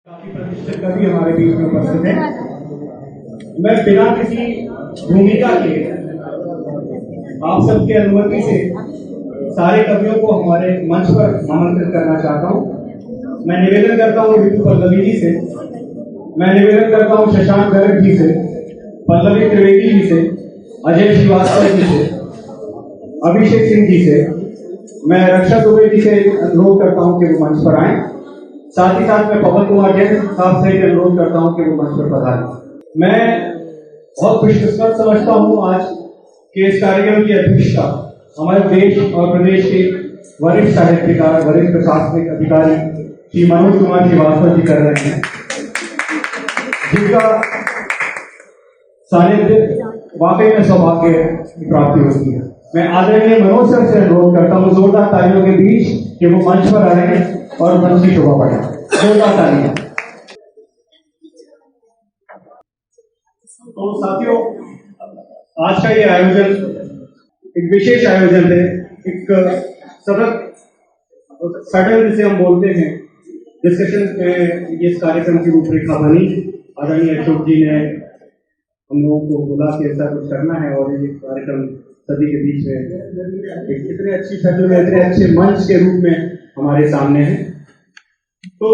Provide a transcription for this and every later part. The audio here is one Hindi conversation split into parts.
काफी प्रतिष्ठित कवि हमारे बीच में उपस्थित हैं। मैं बिना किसी भूमिका के आप सबकी अनुमति से सारे कवियों को हमारे मंच पर आमंत्रित करना चाहता हूं। मैं निवेदन करता हूं ऋतु पल्लवी जी से, मैं निवेदन करता हूं शशांक गर्ग जी से, पल्लवी त्रिवेदी जी से, अजय श्रीवास्तव जी से, अभिषेक सिंह जी से। मैं रक्षा दुबे जी से अनुरोध करता हूं कि वो मंच पर आए। साथ ही साथ मैं पवन कुमार जैन साहब से अनुरोध करता हूं कि वो मंच पर पधारें। मैं बहुत खुशकिस्मत समझता हूं आज के इस कार्यक्रम की अध्यक्षता हमारे देश और प्रदेश के वरिष्ठ साहित्यकार, वरिष्ठ प्रशासनिक अधिकारी श्री मनोज कुमार श्रीवास्तव जी कर रहे हैं, जिनका सानिध्य वाकई में सौभाग्य की प्राप्ति होती है। मैं आदरणीय मनोज सर से अनुरोध करता हूं जोरदार तालियों के बीच कि वो मंच पर आए और मंच की शोभा बढ़ाएं। जोरदार तालियां। तो साथियों, आज का ये आयोजन एक विशेष आयोजन है, एक सडन जिसे हम बोलते हैं डिस्कशन में इस कार्यक्रम की रूपरेखा बनी। आदरणीय अशोक जी ने हम लोगों को बोला कि ऐसा कुछ करना है और ये कार्यक्रम सभी के बीच में एक इतने अच्छी शक्ल में, इतने अच्छे मंच के रूप में हमारे सामने है। तो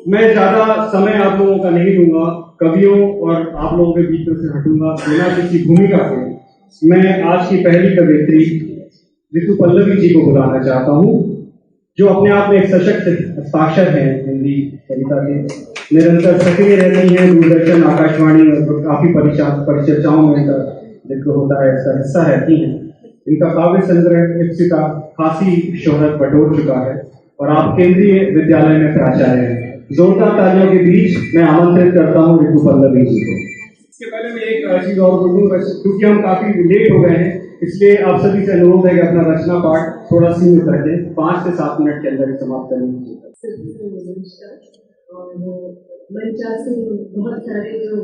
मैं ज्यादा समय आप लोगों का नहीं दूंगा, कवियों और आप लोगों के बीच में से हटूंगा बिना किसी भूमिका के। मैं आज की पहली कवियत्री ऋतु पल्लवी जी को बुलाना चाहता हूं, जो अपने आप में एक सशक्त हस्ताक्षर है हिंदी कविता के। निरंतर सक्रिय रहती है दूरदर्शन, आकाशवाणी और काफी परिचर्चाओं में इनका जिक्र होता है, इसका हिस्सा रहती है। इनका काव्य संग्रह इप्सिता खासी शोहरत बटोर चुका है और आप केंद्रीय विद्यालय में प्राचार्य हैं। जोरदार तालियों के बीच मैं आमंत्रित करता हूं ऋतु पल्लवी जी को। इसके पहले मैं एक चीज और बोलूंगा, क्योंकि हम काफी लेट हो गए हैं, इसलिए आप सभी से अनुरोध है कि अपना रचना पाठ थोड़ा सीमित रखें, 5 से 7 मिनट के अंदर समाप्त करने की। और मंचासीन बहुत सारे जो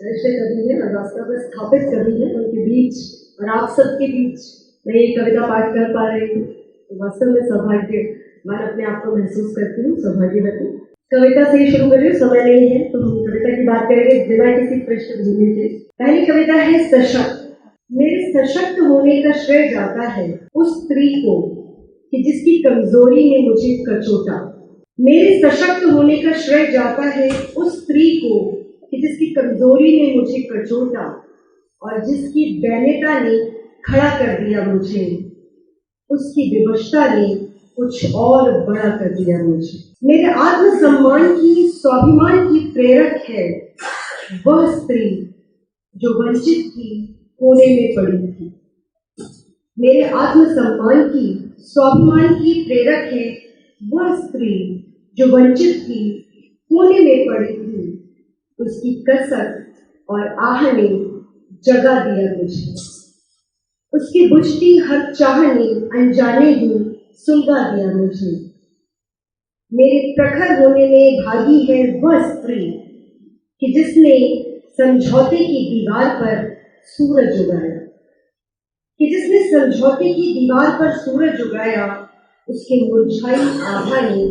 ऐसे कवि हैं और वास्तव में स्थापित कवि हैं, उनके बीच और आप सबके बीच मैं ये कविता पाठ कर पा रही हूँ, तो वास्तव में सौभाग्यवान अपने आप को महसूस करती हूँ, सौभाग्यवती। कविता से ही शुरू करें, समय नहीं है तो हम कविता की बात करेंगे बिना किसी पृष्ठभूमि के। पहली कविता है सशक्त। मेरे सशक्त होने का श्रेय जाता है उस स्त्री को कि जिसकी कमजोरी ने मुझे कचोटा। मेरे सशक्त होने का श्रेय जाता है उस स्त्री को कि जिसकी कमजोरी ने मुझे कचोटा और जिसकी दैन्यता ने खड़ा कर दिया मुझे, उसकी विवशता ने कुछ और बड़ा कर दिया मुझे। मेरे आत्मसम्मान की, स्वाभिमान की प्रेरक है वह स्त्री जो वंचित की, कोने में पड़ी थी। मेरे आत्मसम्मान की, स्वाभिमान की प्रेरक है वह स्त्री जो वंचित थी, कोने में पड़ी थी। उसकी कसक और आह ने जगा दिया मुझे, उसकी बुझती हर चाह ने अनजाने ही सुलगा दिया मुझे। मेरे प्रखर होने में भागी है वह स्त्री कि जिसने समझौते की दीवार पर सूरज उगाया, कि जिसने समझौते की दीवार पर सूरज उगाया। उसके मुरझाई आभा ने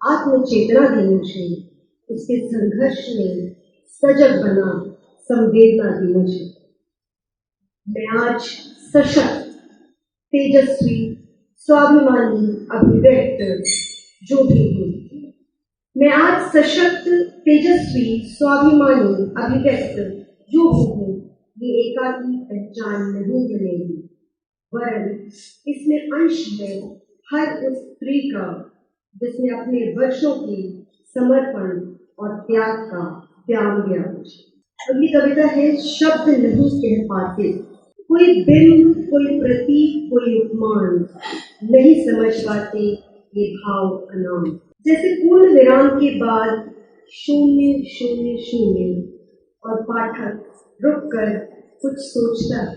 आत्मचेतना दी मुझे, उसके संघर्ष ने सजग बना संवेदना दी मुझे। मैं आज सशक्त, तेजस्वी, स्वाभिमानी, अभिव्यक्त जो भी हूँ। मैं आज सशक्त, तेजस्वी, स्वाभिमानी, अभिव्यक्त जो भी हूँ। ये एकाकी पहचान नहीं है मेरी, वरन इसमें अंश है हर उस स्त्री का जिसने अपने वर्षों के समर्पण और त्याग का त्याग दिया मुझे। अगली कविता है शब्द नहीं कह पाते, कोई बिंब, कोई प्रतीक, कोई उपमान नहीं समझ पाते ये भाव अनाम। जैसे पूर्ण विराम के बाद शून्य शून्य शून्य और पाठक रुक कर कुछ सोचता है,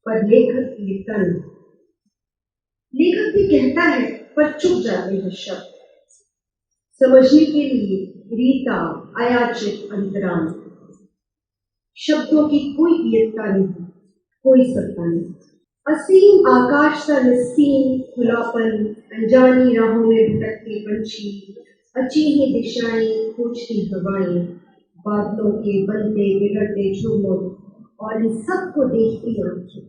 पर लेखक ये तन। लेखक भी कहता है पर चुप जाते हैं शब्द, समझने के लिए रीता अयाचित अंतराल। शब्दों की कोई कीयता नहीं, कोई सत्ता नहीं। असीम आकाश सा निस्सीम खुलापन, अनजानी राहों में भटकते पंछी, अजीब ही दिशाएं खोजती हवाएं, बादलों के बनते बिगड़ते झूमर, और इन सबको देखती आंखें,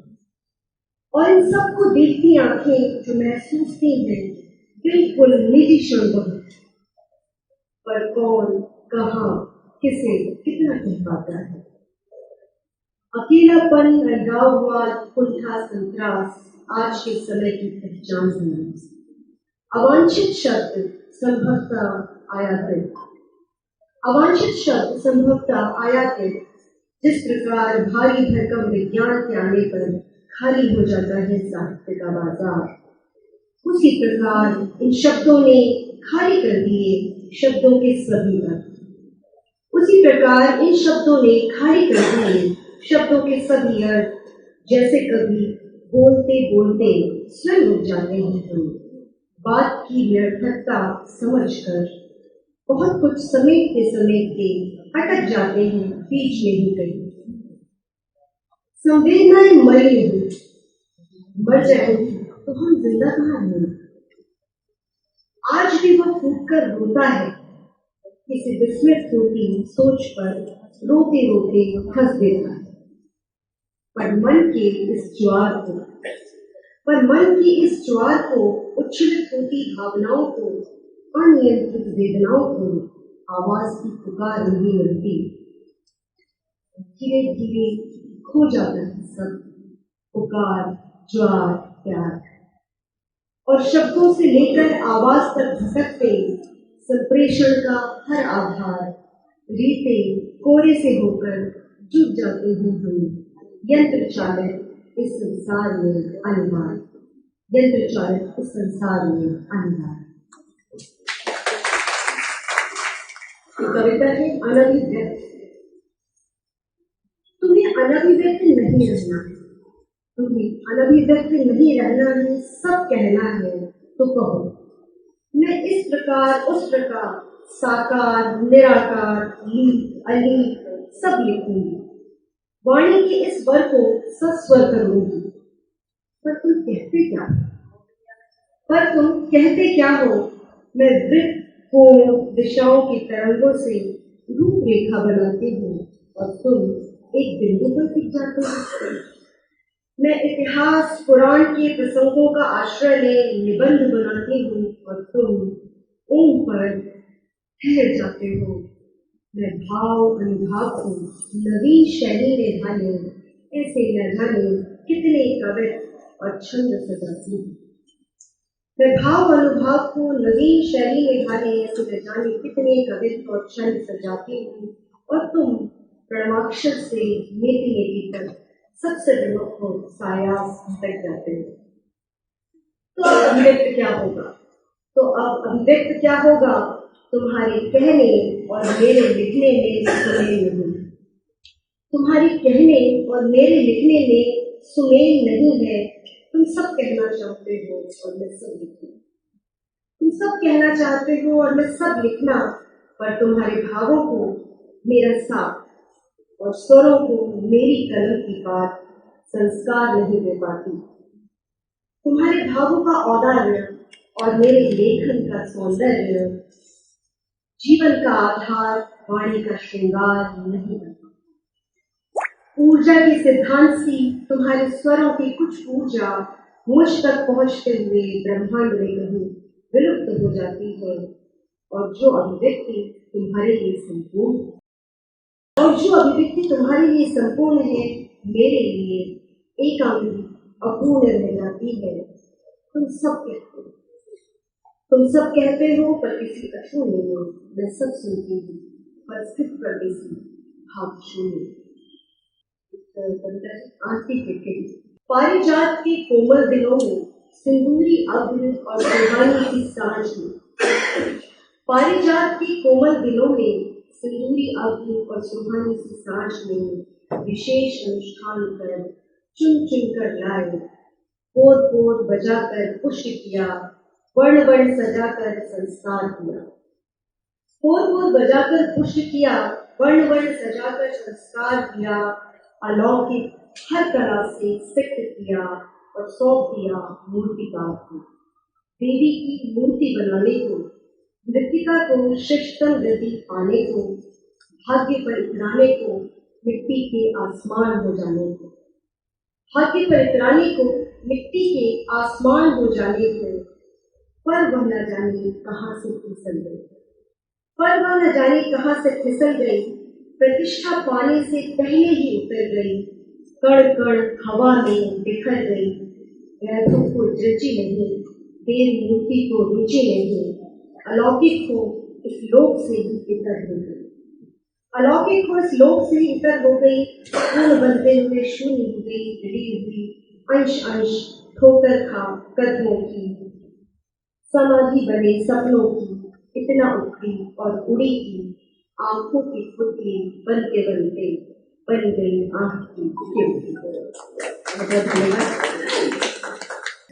और इन सबको देखती आंखें जो महसूसती हैं बिल्कुल निजी क्षण, पर कौन, कहाँ, किसे, कितना कह पाता है। अकेलापन, अलगाववाद, कुंठा, संत्रास आज के समय की पहचान है। अवांछित शब्द संभवतः आयातित, अवांछित शब्द संभवतः आयातित। जिस प्रकार भारी भरकम विज्ञान के आने पर खाली हो जाता है साहित्य का बाजार, उसी प्रकार इन शब्दों ने खाली कर दिए शब्दों के सभी अर्थ। उसी प्रकार इन शब्दों ने खाली कर दिए शब्दों के सभी अर्थ। जैसे कभी बोलते बोलते स्वयं रुक जाते हैं हम, बात की निरर्थकता समझकर बहुत कुछ समेटते समेटते अटक जाते हैं बीच में ही कहीं। संवेदनाएं मरी नहीं, मर जाएंगी तो हम जिंदा कहाँ हैं। आज भी वह फूट कर रोता है, किसी विस्मित होती सोच पर रोते रोते हंस देता है। पर मन की इस ज्वार को, उच्छलित होती भावनाओं को, अनियंत्रित वेदनाओं को आवाज की पुकार नहीं मिलती। धीरे धीरे खो जाता है सब पुकार, ज्वार, प्यार, और शब्दों से लेकर आवाज तक भटकते संप्रेषण का हर आधार रीते कोरे से होकर जुट जाते हैं हम। यंत्र चालित इस संसार में अनिवार्य, यंत्र चालित इस संसार में अनिवार्य। कविता है अनभिव्यक्त। तुम्हें अनभिव्यक्त नहीं रहना है, तुम्हें अनभिव्यक्त नहीं रहना है, सब कहना है तो कहो। मैं इस प्रकार उस प्रकार, साकार निराकार, लीक अलीक सब लिखूंगी। वाणी के इस वर को सस्वर करूंगी। पर तुम कहते क्या हो। मैं वृत्त कोण दिशाओं की तरंगों से रूपरेखा बनाती हूँ और तुम एक बिंदु पर टिक जाते हो। मैं इतिहास पुराण के प्रसंगों का आश्रय ले निबंध बनाती हूँ और तुम ओम पर ठहर जाते हो। मैं भाव अनुभाव को नवीन शैली में ढाले, ऐसे न जाने कितने कवित्व और छंद सजाती हूँ। मैं भाव अनुभाव को नवीन शैली में ढाले, ऐसे न जाने कितने कवित्व और छंद सजाती हूँ, और तुम प्रणवाक्षर से लेती लेती तक सबसे विमुख हो सायास भटक जाते हो। तो अब अभिव्यक्त क्या होगा, तुम्हारे कहने और मेरे लिखने में सुमेल नहीं। तुम्हारे कहने और मेरे लिखने में सुमेल नहीं है। तुम सब कहना चाहते हो और मैं सब लिखना, तुम सब कहना चाहते हो और मैं सब लिखना, पर तुम्हारे भावों को मेरा साथ और स्वरों को मेरी कलम की बात संस्कार नहीं दे पाती। तुम्हारे भावों का औदार्य और मेरे लेखन का सौंदर्य जीवन का आधार, वाणी का श्रृंगार नहीं बनता। ऊर्जा के सिद्धांत सी तुम्हारे स्वरों की कुछ ऊर्जा मुझ तक पहुंचते हुए ब्रह्मांड में कहीं विलुप्त हो जाती है, और जो अभिव्यक्ति तुम्हारे लिए संपूर्ण है, मेरे लिए एकांगी अपूर्ण रह जाती है। तुम सब कहते हो पर किसी अश्रु नहीं हो। मैं सब सुनती हूँ पर स्थित परदेसी भाव शून्य। पारिजात के कोमल दिनों में सिंदूरी अग्नि और सुहानी की सांझ में, पारिजात के कोमल दिनों में सिंदूरी अग्नि और सुहानी की सांझ में विशेष अनुष्ठान कर चुन चुन कर लाए, पोर पोर बजाकर पुष्ट किया, वर्ण वर्ण सजाकर संस्कार किया। पोर पोर बजाकर पुष्ट किया, वर्ण वर्ण सजाकर संस्कार किया, अलौकिक हर कला से सिक्त किया और सौंप दिया मूर्तिकार को। देवी की मूर्ति बनाने को मृतिका को श्रेष्ठतम गति पाने को, भाग्य पर इतराने को, मिट्टी के आसमान हो जाने को, भाग्य पर इतराने को, मिट्टी के आसमान हो जाने को, पर वह न जाने कहाँ से फिसल गई, पर वह न जाने कहाँ से फिसल गई, प्रतिष्ठा पाने से पहले ही उतर गई, कण कण हवा में बिखर गई, वैभव को रुचि नहीं, देव मूर्ति को रुचि नहीं, अलौकिक हो इस लोक से ही इतर हो गई, अलौकिक हो इस लोक से ही इतर हो गई, पूर्ण बनते हुए शून्य हो गई, गिरी हुई अंश अंश ठोकर खा कदमों की, समाधि बने सपनों की, इतना उखड़ी और उड़ी की, आंखों की पुतली बनते बनते बन गई आंख की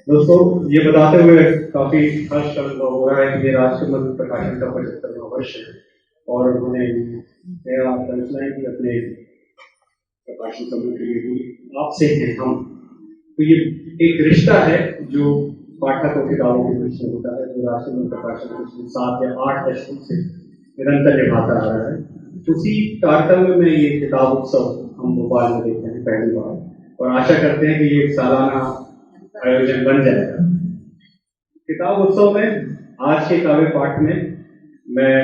दोस्तों, ये बताते हुए काफी हर्ष अनुभव हो रहा है कि ये राजकमल प्रकाशन का 75वां वर्ष है और उन्होंने मेरा फैसला कि अपने प्रकाशन समूह के लिए आपसे हैं हम, तो ये एक रिश्ता है जो पाठक और किताबों के बीच में होता है, जो राजकमल प्रकाशन पिछले 7 या 8 दशकों से निरंतर निभाता आ रहा है। उसी कार्यक्रम में ये किताब उत्सव हम भोपाल में देखते हैं पहली बार और आशा करते हैं कि ये एक सालाना आयोजन बन जाएगा। किताब उत्सव में आज के काव्य पाठ में मैं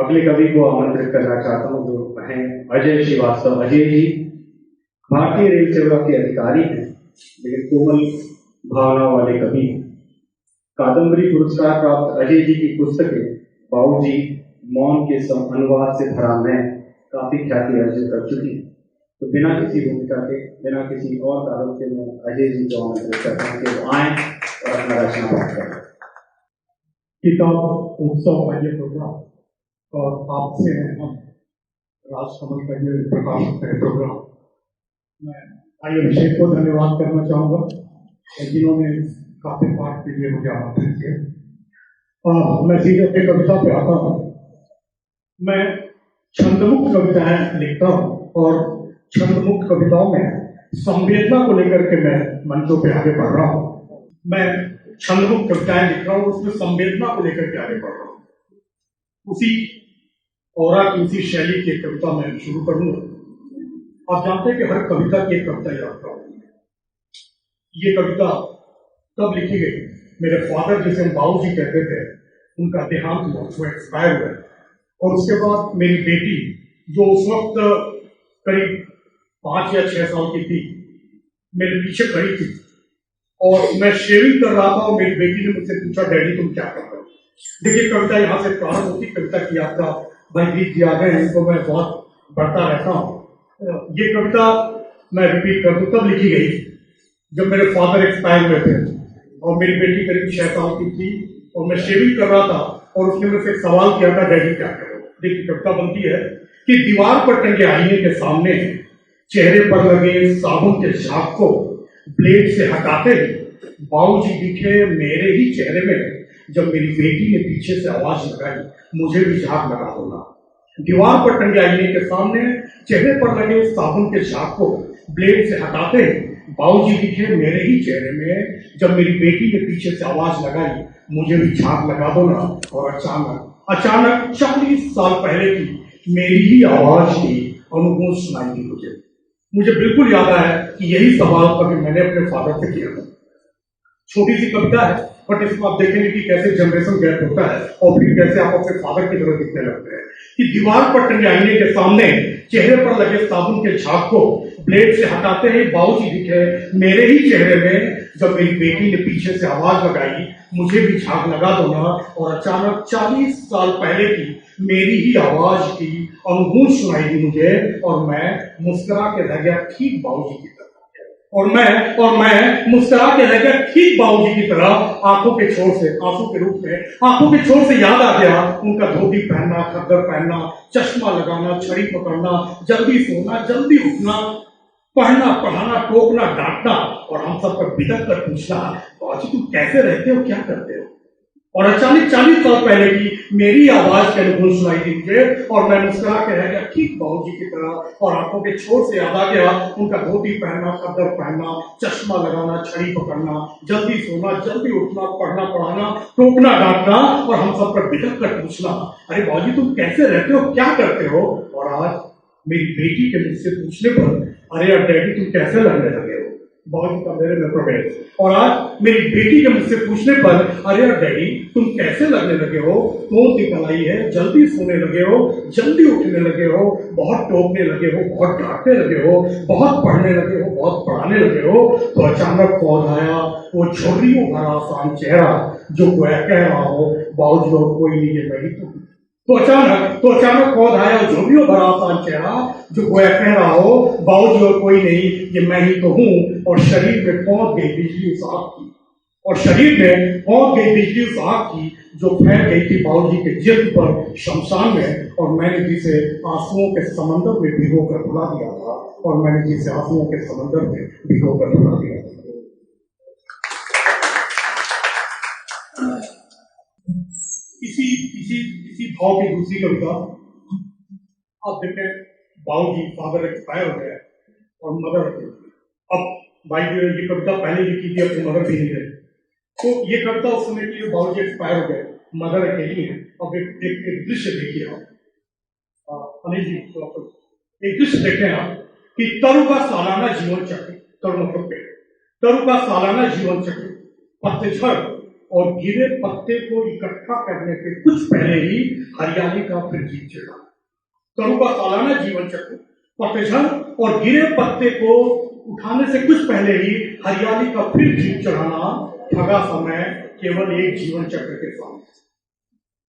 अगले कवि को आमंत्रित करना चाहता हूँ, जो हैं अजय श्रीवास्तव। अजय जी भारतीय रेल सेवा के अधिकारी हैं, लेकिन कोमल भावना वाले कवि। कादम्बरी पुरस्कार प्राप्त अजय जी की पुस्तकें बाबूजी, मौन के अनुवाद से भरा मैं काफी ख्याति अर्जित कर चुकी है। तो बिना किसी भूमिका के, बिना किसी और कारण के मैं अजय जी को आमंत्रित करता हूँ कि वो आए और अपना रचना पाठ करें। किताब उत्सव का ये प्रोग्राम और आपसे हम राजकमल का ये प्रकाशन का प्रोग्राम, मैं आई अभिषेक को धन्यवाद करना चाहूँगा जिन्होंने काफी पाठ के लिए मुझे आमंत्रित किया। मैं सीधे अपनी कविता पे आता हूँ। मैं छंदमुक्त कविताएं लिखता हूँ और छंदमुक्त कविताओं में संवेदना को लेकर के मैं मंचों पे आगे बढ़ रहा हूँ। मैं छंदमुक्त कविताएं लिख रहा हूँ, उसमें संवेदना को लेकर के आगे बढ़ रहा हूँ। उसी और की उसी शैली की कविता मैं शुरू करूंगा। आप जानते हैं कि हर कविता की एक कविता यात्रा होती है। ये कविता कब लिखी गई? मेरे फादर, जिसे हम बाबू जी कहते थे, उनका देहांत हुआ, वो एक्सपायर हुआ। और उसके बाद मेरी बेटी, जो उस वक्त करीब 5 या 6 साल की थी, मेरे पीछे खड़ी थी और मैं शेविंग कर रहा था और मेरी बेटी ने मुझसे पूछा, डैडी तुम क्या कर रहे हो? देखिए, कविता यहाँ से प्रारंभ होती। कविता की यात्रा भाई गीत जी आ गए हैं, इनको मैं बहुत बढ़ता रहता हूँ। ये कविता मैं रिपीट कर दूँ, तब लिखी गई जब मेरे फादर एक्सपायर हुए थे और मेरी बेटी करीब 6 साल की थी और मैं शेविंग कर रहा था और उसने मुझसे एक सवाल किया था, डैडी क्या करो? देखिए, कविता बनती है कि दीवार पर टंगे आईने के सामने चेहरे पर लगे साबुन के झाग को ब्लेड से हटाते ही बाबूजी दिखे मेरे ही चेहरे में। जब मेरी बेटी ने पीछे से आवाज लगाई, मुझे भी झाग लगा होगा। दीवार पर टंगे आईने के सामने चेहरे पर लगे साबुन के झाग को ब्लेड से हटाते ही बाबूजी दिखे मेरे ही चेहरे में। जब मेरी बेटी ने पीछे से आवाज लगाई, मुझे भी झाग लगा दो ना। और अचानक 40 साल पहले की मेरी ही आवाज की अनुगूंज सुनाई दी मुझे बिल्कुल याद आया कि यही सवाल कभी मैंने अपने फादर से किया था। छोटी सी कविता है, बट इसको आप देखेंगे कि कैसे जनरेशन गैप होता है और फिर कैसे आप अपने फादर की तरह दिखने लगते हैं। कि दीवार पर टंगे आईने के सामने चेहरे पर लगे साबुन के झाग को ब्लेड से हटाते ही बाबूजी दिखे मेरे ही चेहरे में। जब मेरी बेटी ने पीछे से आवाज लगाई, मुझे भी झाग लगा दो ना। और अचानक 40 साल पहले की मेरी ही आवाज की अनुगूंज सुनाई दी मुझे और मैं मुस्कुरा के रह गया ठीक बाबूजी की तरह। और मैं मुस्कुरा के रह गया ठीक बाबूजी की तरह। आंखों के छोर से, आंसू के रूप में आंखों के छोर से याद आ गया उनका धोती पहनना, खद्दर पहनना, चश्मा लगाना, छड़ी पकड़ना, जल्दी सोना, जल्दी उठना, पढ़ना, पढ़ाना, टोकना, डांटना और हम सब पर बिदक कर पूछना, बाबूजी तुम कैसे रहते हो, क्या करते हो? और अचानक 40 साल पहले की मेरी आवाज के अनुकूल सुनाई दी मुझे, और मैं मुस्कुरा के रह गया ठीक बाबूजी की तरह, और आंखों के छोर से याद आ गया उनका धोती पहनना, खद्दर पहनना, चश्मा लगाना, छड़ी पकड़ना, जल्दी सोना, जल्दी उठना, पढ़ना पढ़ाना, टोकना डांटना, और हम सब पर बिगड़ कर पूछना, अरे बाबूजी तुम कैसे रहते हो, क्या करते हो। और आज मेरी बेटी के मुझसे पूछने पर, अरे यार डैडी तुम कैसे लड़ने लगे हो, बाबूजी का मेरे में प्रवेश। और आज मेरी बेटी के मुझसे पूछने पर, अरे यार डैडी तुम कैसे लगने लगे हो, कौन सी कलाई है, जल्दी सोने लगे हो, जल्दी उठने लगे हो, बहुत टोकने लगे हो, बहुत डांटने लगे हो, बहुत पढ़ने लगे हो, बहुत पढ़ाने लगे हो। तो अचानक कौन आया, वो छोरियों भरा आसान चेहरा जो गोया कह रहा हो, बाबूजी और कोई नहीं है, मैं ही तो अचानक कौन आया, वो झोलियों भरा आसान चेहरा जो गोया कह रहा हो, बाबूजी और कोई नहीं, ये मैं ही तो हूं। और शरीर में पहुंच गई बिजली उस आग की, और शरीर में पहुंच गई बिजली उस आग की जो फैल गई थी बाबूजी के जिस्म पर शमशान में, और मैंने जिसे आंसुओं के समंदर में भिगो कर भुला दिया था, और मैंने जिसे आंसुओं के समंदर में भिगो कर भुला दिया था। इसी भाव की दूसरी कविता आप देखें, बाबूजी फादर एक्सपायर हो गया और मदर, अब भाई ये कविता पहले लिखी थी, अपनी मदर भी नहीं रहे, तो ये कविता उस समय की बाबूजी एक्सपायर हो गए, मदर अकेली है। अब एक दृश्य देखिए आप, अनिल जी एक दृश्य देखें आप कि तरु का सालाना जीवन चक्र, तरु मतलब पेड़, तरु का सालाना जीवन चक्र पतझड़ और गिरे पत्ते को इकट्ठा करने से कुछ पहले ही हरियाली का फिर जीत चढ़ा। तरु का सालाना जीवन चक्र पतझड़ और गिरे पत्ते को उठाने से कुछ पहले ही हरियाली का फिर जीत चढ़ाना, ठगा समय केवल एक जीवन चक्र के साथ,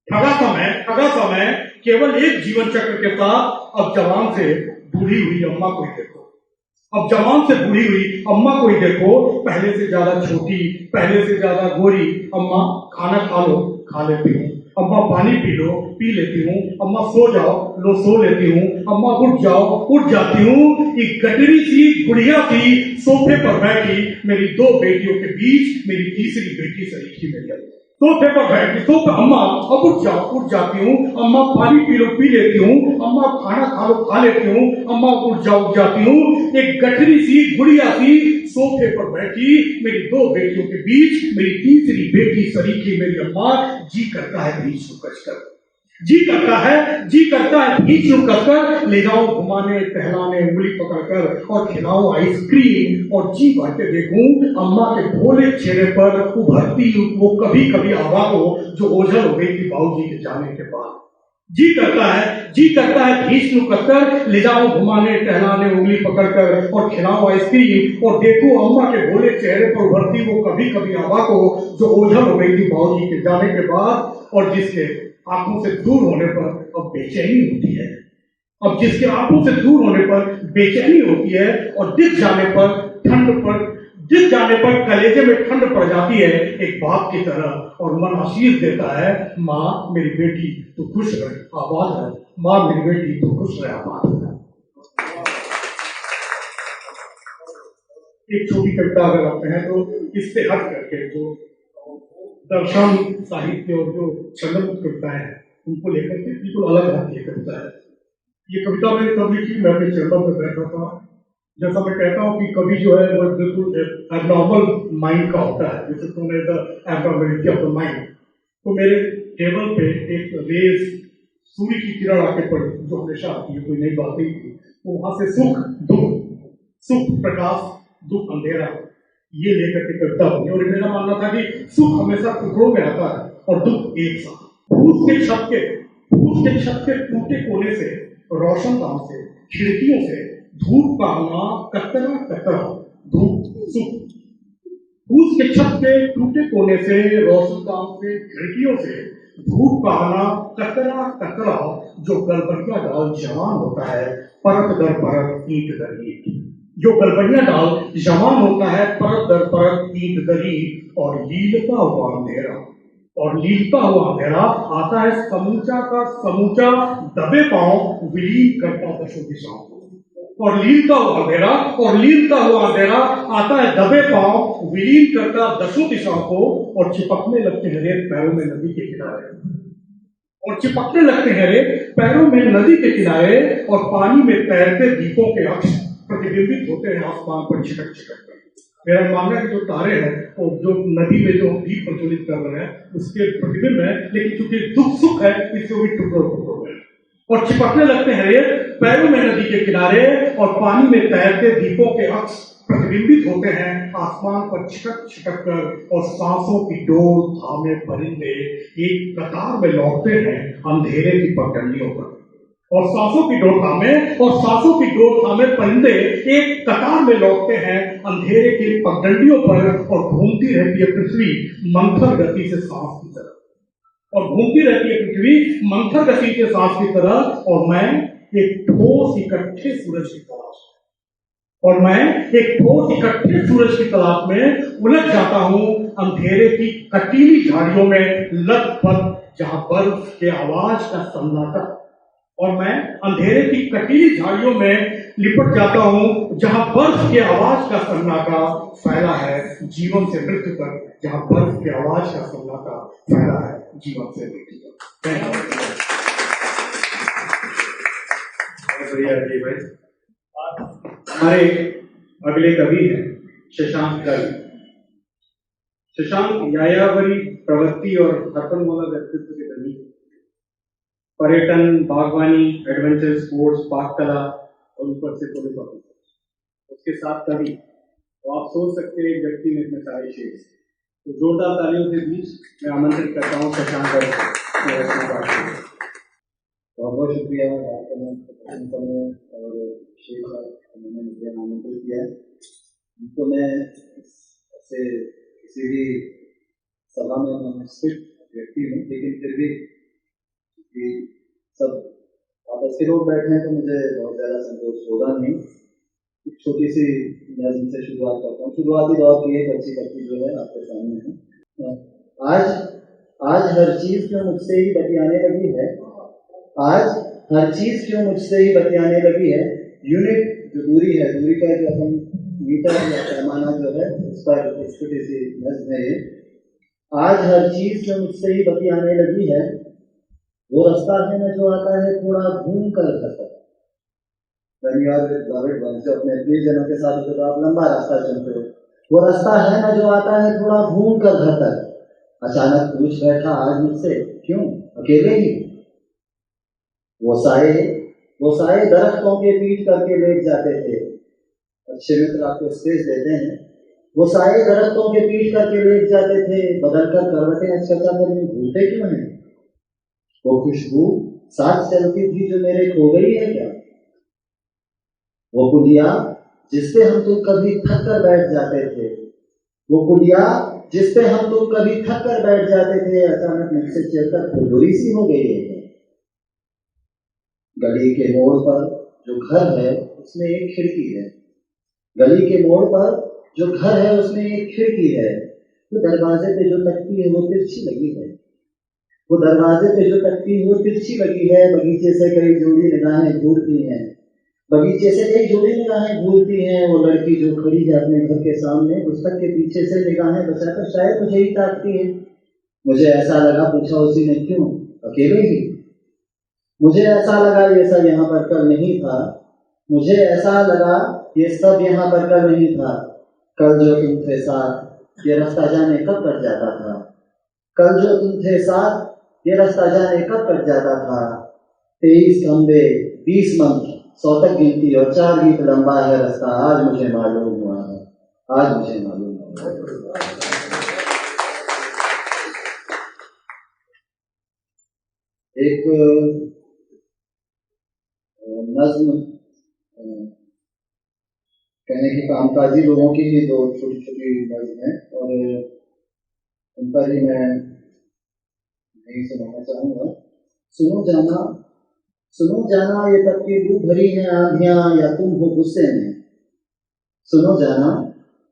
ठगा समय केवल एक जीवन चक्र के साथ। अब जवान से बूढ़ी हुई अम्मा को ही देखो, अब जवान से बूढ़ी हुई अम्मा को ही देखो, पहले से ज्यादा छोटी, पहले से ज्यादा गोरी। अम्मा खाना खा लो, खा लेती हूँ, अम्मा पानी पी लो, पी लेती हूँ, अम्मा सो जाओ, लो सो लेती हूँ, अम्मा उठ जाओ, उठ जाती हूँ। एक गटरी सी गुड़िया थी सोफे पर बैठी, मेरी दो बेटियों के बीच मेरी तीसरी बेटी सरीखी में गई। सोफे पर बैठी, सोफे, अम्मा अब उठ जाओ, उठ जाती हूँ, अम्मा पानी पी लो, पी लेती हूँ, अम्मा खाना खा लो, खा लेती हूँ, अम्मा उठ जाओ, उठ जाती हूँ। एक गठरी सी गुड़िया थी सोफे पर बैठी, मेरी दो बेटियों के बीच मेरी तीसरी बेटी सरीखी मेरी अम्मा। जी करता है बीच को कसकर, जी करता है बीच को कसकर, ले जाओ घुमाने टहलाने उंगली पकड़कर, और खिलाओ आइसक्रीम, और जी भर के देखूं अम्मा के भोले चेहरे पर उभरती वो कभी कभी आभा को जो ओझल हो गई थी बाबूजी के जाने के बाद। जी करता है बीच को कसकर, ले जाओ घुमाने टहलाने उंगली पकड़कर, और खिलाओ आइसक्रीम, और देखो अम्मा के भोले चेहरे पर उभरती वो कभी कभी आभा को जो ओझल हो गई थी बाबूजी के जाने के बाद, और जिसके आंखों से दूर होने पर अब बेचैनी होती है, अब जिसके आंखों से दूर होने पर बेचैनी होती है, और दिख जाने पर कलेजे में ठंड पड़ जाती है एक बाप की तरह, और मन आशीष देता है, माँ मेरी बेटी तू खुश रहे, आबाद है, माँ मेरी बेटी तू खुश रहे, आबाद है। एक छोटी कविता अगर आप कहें तो इससे हट करके जो दर्शन साहित्य और जो छंद कविताएं हैं उनको लेकर के बिल्कुल अलग हट की कविता है। ये कविता मैंने तब लिखी, मैं अपने चैम्बर में बैठा था, जैसा मैं कहता हूँ कि कभी जो है वो बिल्कुल एबनॉर्मल माइंड का होता है, जैसे तुमने the abnormality of the mind. तो मेरे टेबल पे एक रेज सूर्य की किरण आके पड़ी जो हमेशा आती है, कोई नई बात नहीं थी। तो वहां से सुख दुख, सुख प्रकाश, दुख अंधेरा, ये लेकर के कविता बनी। और मेरा मानना था कि सुख हमेशा टुकड़ों में आता है और दुख एक साथ। फूस के छत के टूटे कोने से, रोशन दाम से, खिड़कियों से धूप का आना कतरा कतरा, धूप सुख। फूस के छत के टूटे कोने से, रोशन दाम से, खिड़कियों से धूप का आना कतरा कतरा, जो गलबटिया डाल जवान होता है परत दर परत ईंट दर ईंट, जो गलबटिया डाल जवान होता है परत दर परत ईंट दर ईंट, और लीलता हुआ अंधेरा आता है समूचा का समूचा, दबे पांव विलीन करता दशों दिशाओं को, और लीलता हुआ अंधेरा, और लीलता हुआ अंधेरा आता है दबे पांव, विलीन करता दसों दिशाओं को, और चिपकने लगते हैं रेत पैरों में नदी के किनारे, और चिपकने लगते हैं रेत पैरों में नदी के किनारे, और पानी में तैरते दीपों के अक्ष प्रतिबिंबित होते हैं आसमान पर छिटक छिटक कर। मेरा मानना है कि जो तारे हैं वो जो नदी में जो दीप प्रज्वलित कर रहे हैं उसके प्रतिबिंब है, लेकिन चूंकि दुख सुख है इससे भी टुकड़ों टुकड़ों में, और चिपकने लगते हैं रेत पैरों में नदी के किनारे, और पानी में तैरते दीपों के अक्ष प्रतिबिंबित होते हैं आसमान पर छिटक छिटक कर, और सांसों की डोर थामे परिंदे एक कतार में लौटते हैं अंधेरे की पगडंडियों पर, और सांसों की डोर थामे, और सांसों की डोर थामे परिंदे एक कतार में लौटते हैं अंधेरे की पगडंडियों पर, और घूमती रहती है पृथ्वी मंथर गति से सांस की तरह, और घूमती रहती है पृथ्वी मंथर गति से सांस की तरह, और मैं एक ठोस इकट्ठे सूरज की तलाश और मैं एक ठोस इकट्ठे सूरज की तलाश में उलझ जाता हूं अंधेरे की कटीली झाड़ियों में लथपथ, जहां बर्फ के आवाज का सन्नाटा, और मैं अंधेरे की कटीली झाड़ियों में लिपट जाता हूं जहां बर्फ के आवाज का सन्नाटा फैला है जीवन से मृत्यु तक, जहां बर्फ के आवाज का सन्नाटा फैला है जीवन से मृत्यु तक। बढ़िया जी भाई। हमारे अगले कवि हैं शशांक कवि। शशांक यायावरी प्रवृत्ति और हरपनमौला व्यक्तित्व के धनी, पर्यटन, बागवानी, एडवेंचर स्पोर्ट्स, पाक कला और ऊपर से पुलिस ऑफिसर, उसके साथ कवि। तो आप सोच सकते हैं एक व्यक्ति में इतने सारे शेर। तो जोरदार तालियों के बीच मैं आमंत्रित करता हूँ शशांक कवि। बहुत बहुत शुक्रिया बात करने और शेख साहब उन्होंने मुझे आमंत्रित किया है। उनको मैं ऐसे किसी भी सभा में उपस्थित व्यक्ति हूँ, लेकिन फिर भी कि सब आपस के लोग बैठे हैं तो मुझे बहुत ज़्यादा संतोष होगा नहीं। एक छोटी सी नज़्म से शुरुआत करता हूँ। शुरुआती दौर की एक अच्छी कविता जो है आपके सामने है। आज हर चीज़ क्यों मुझसे ही बतियाने लगी है, आज हर चीज क्यों मुझसे ही बतियाने लगी है। यूनिट जो दूरी है, दूरी का जो अपन मीटर या पैमाना जो है उस पर एक छोटी सी नज़्म है ये। आज हर चीज क्यों मुझसे ही बतियाने लगी है, वो रास्ता है ना जो आता है थोड़ा घूम कर घर। अपने प्रियजनों के साथ तो आप लंबा रास्ता चलते हो, वो रास्ता है ना जो आता है थोड़ा घूम कर घर तक। अचानक पूछ बैठा आज मुझसे क्यों अकेले ही। वो साए दरख्तों के पीट करके लेट जाते थे। अच्छे मित्र आपको स्पेस देते हैं। वो साए दरख्तों के पीट करके लेट जाते थे, बदल कर करवटें अचकचा कर भूलते क्यों हैं। वो खुशबू साथ चलती थी जो मेरे खो गई है क्या। वो कुलिया जिसपे हम तुम कभी थक कर बैठ जाते थे, वो कुलिया जिसपे हम तुम कभी थक कर बैठ जाते थे, अचानक मुझसे चलकर खुरदुरी सी हो गई है। गली के मोड़ पर जो घर है उसमें एक खिड़की है, गली के मोड़ पर जो घर है उसमें एक खिड़की है। वो दरवाजे पे जो तकती है वो तिरछी लगी है, वो दरवाजे पे जो तकती है वो तिरछी लगी है। बगीचे से कई जोड़ी निगाहें घूरती हैं, बगीचे से कई जोड़ी निगाहें घूरती हैं। वो लड़की जो खड़ी है अपने घर के सामने, पुस्तक के पीछे से निगाहें बचाकर शायद मुझे ही ताकती है। मुझे ऐसा लगा, पूछा उसी ने क्यों अकेले ही। मुझे ऐसा लगा ये सब यहाँ पर कल नहीं था, मुझे ऐसा लगा ये सब यहाँ पर कल नहीं था। कल जो तुम थे साथ ये रास्ता जाने कब कट जाता था, कल जो तुम थे साथ ये रास्ता जाने कब कट जाता था। 23 खंबे 20 मंत्र 100 तक गिनती और 4 गीत लंबा है रास्ता, आज मुझे मालूम हुआ है, आज मुझे मालूम हुआ है। एक नज्म कहने की कामकाजी लोगों की ही 2 छोटी छोटी नज्म है और उन पर ही मैं नहीं सुनाना चाहूँगा। सुनो जाना ये तबकी लू भरी है आंधियाँ या तुम हो गुस्से में। सुनो जाना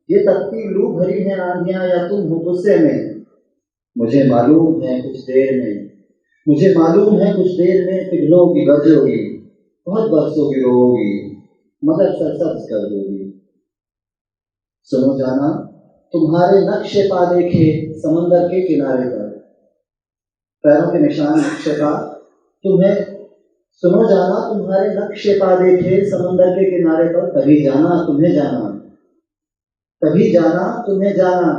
ये तबकी लू भरी है आंधियाँ या तुम हो गुस्से में। मुझे मालूम है कुछ देर में, मुझे मालूम है कुछ देर में पिघलोगी गरजोगी, बहुत बरसोगी रोओगी। मगर सरसब्ज कर दोगी। सुनो जाना, तुम्हारे नक्शे पा देखे समंदर के किनारे पर, पैरों के निशान नक्शे पा तुम्हें, सुनो जाना, तुम्हारे नक्शे पा देखे समंदर के किनारे पर, तभी जाना तुम्हें जाना, तभी जाना तुम्हें जाना।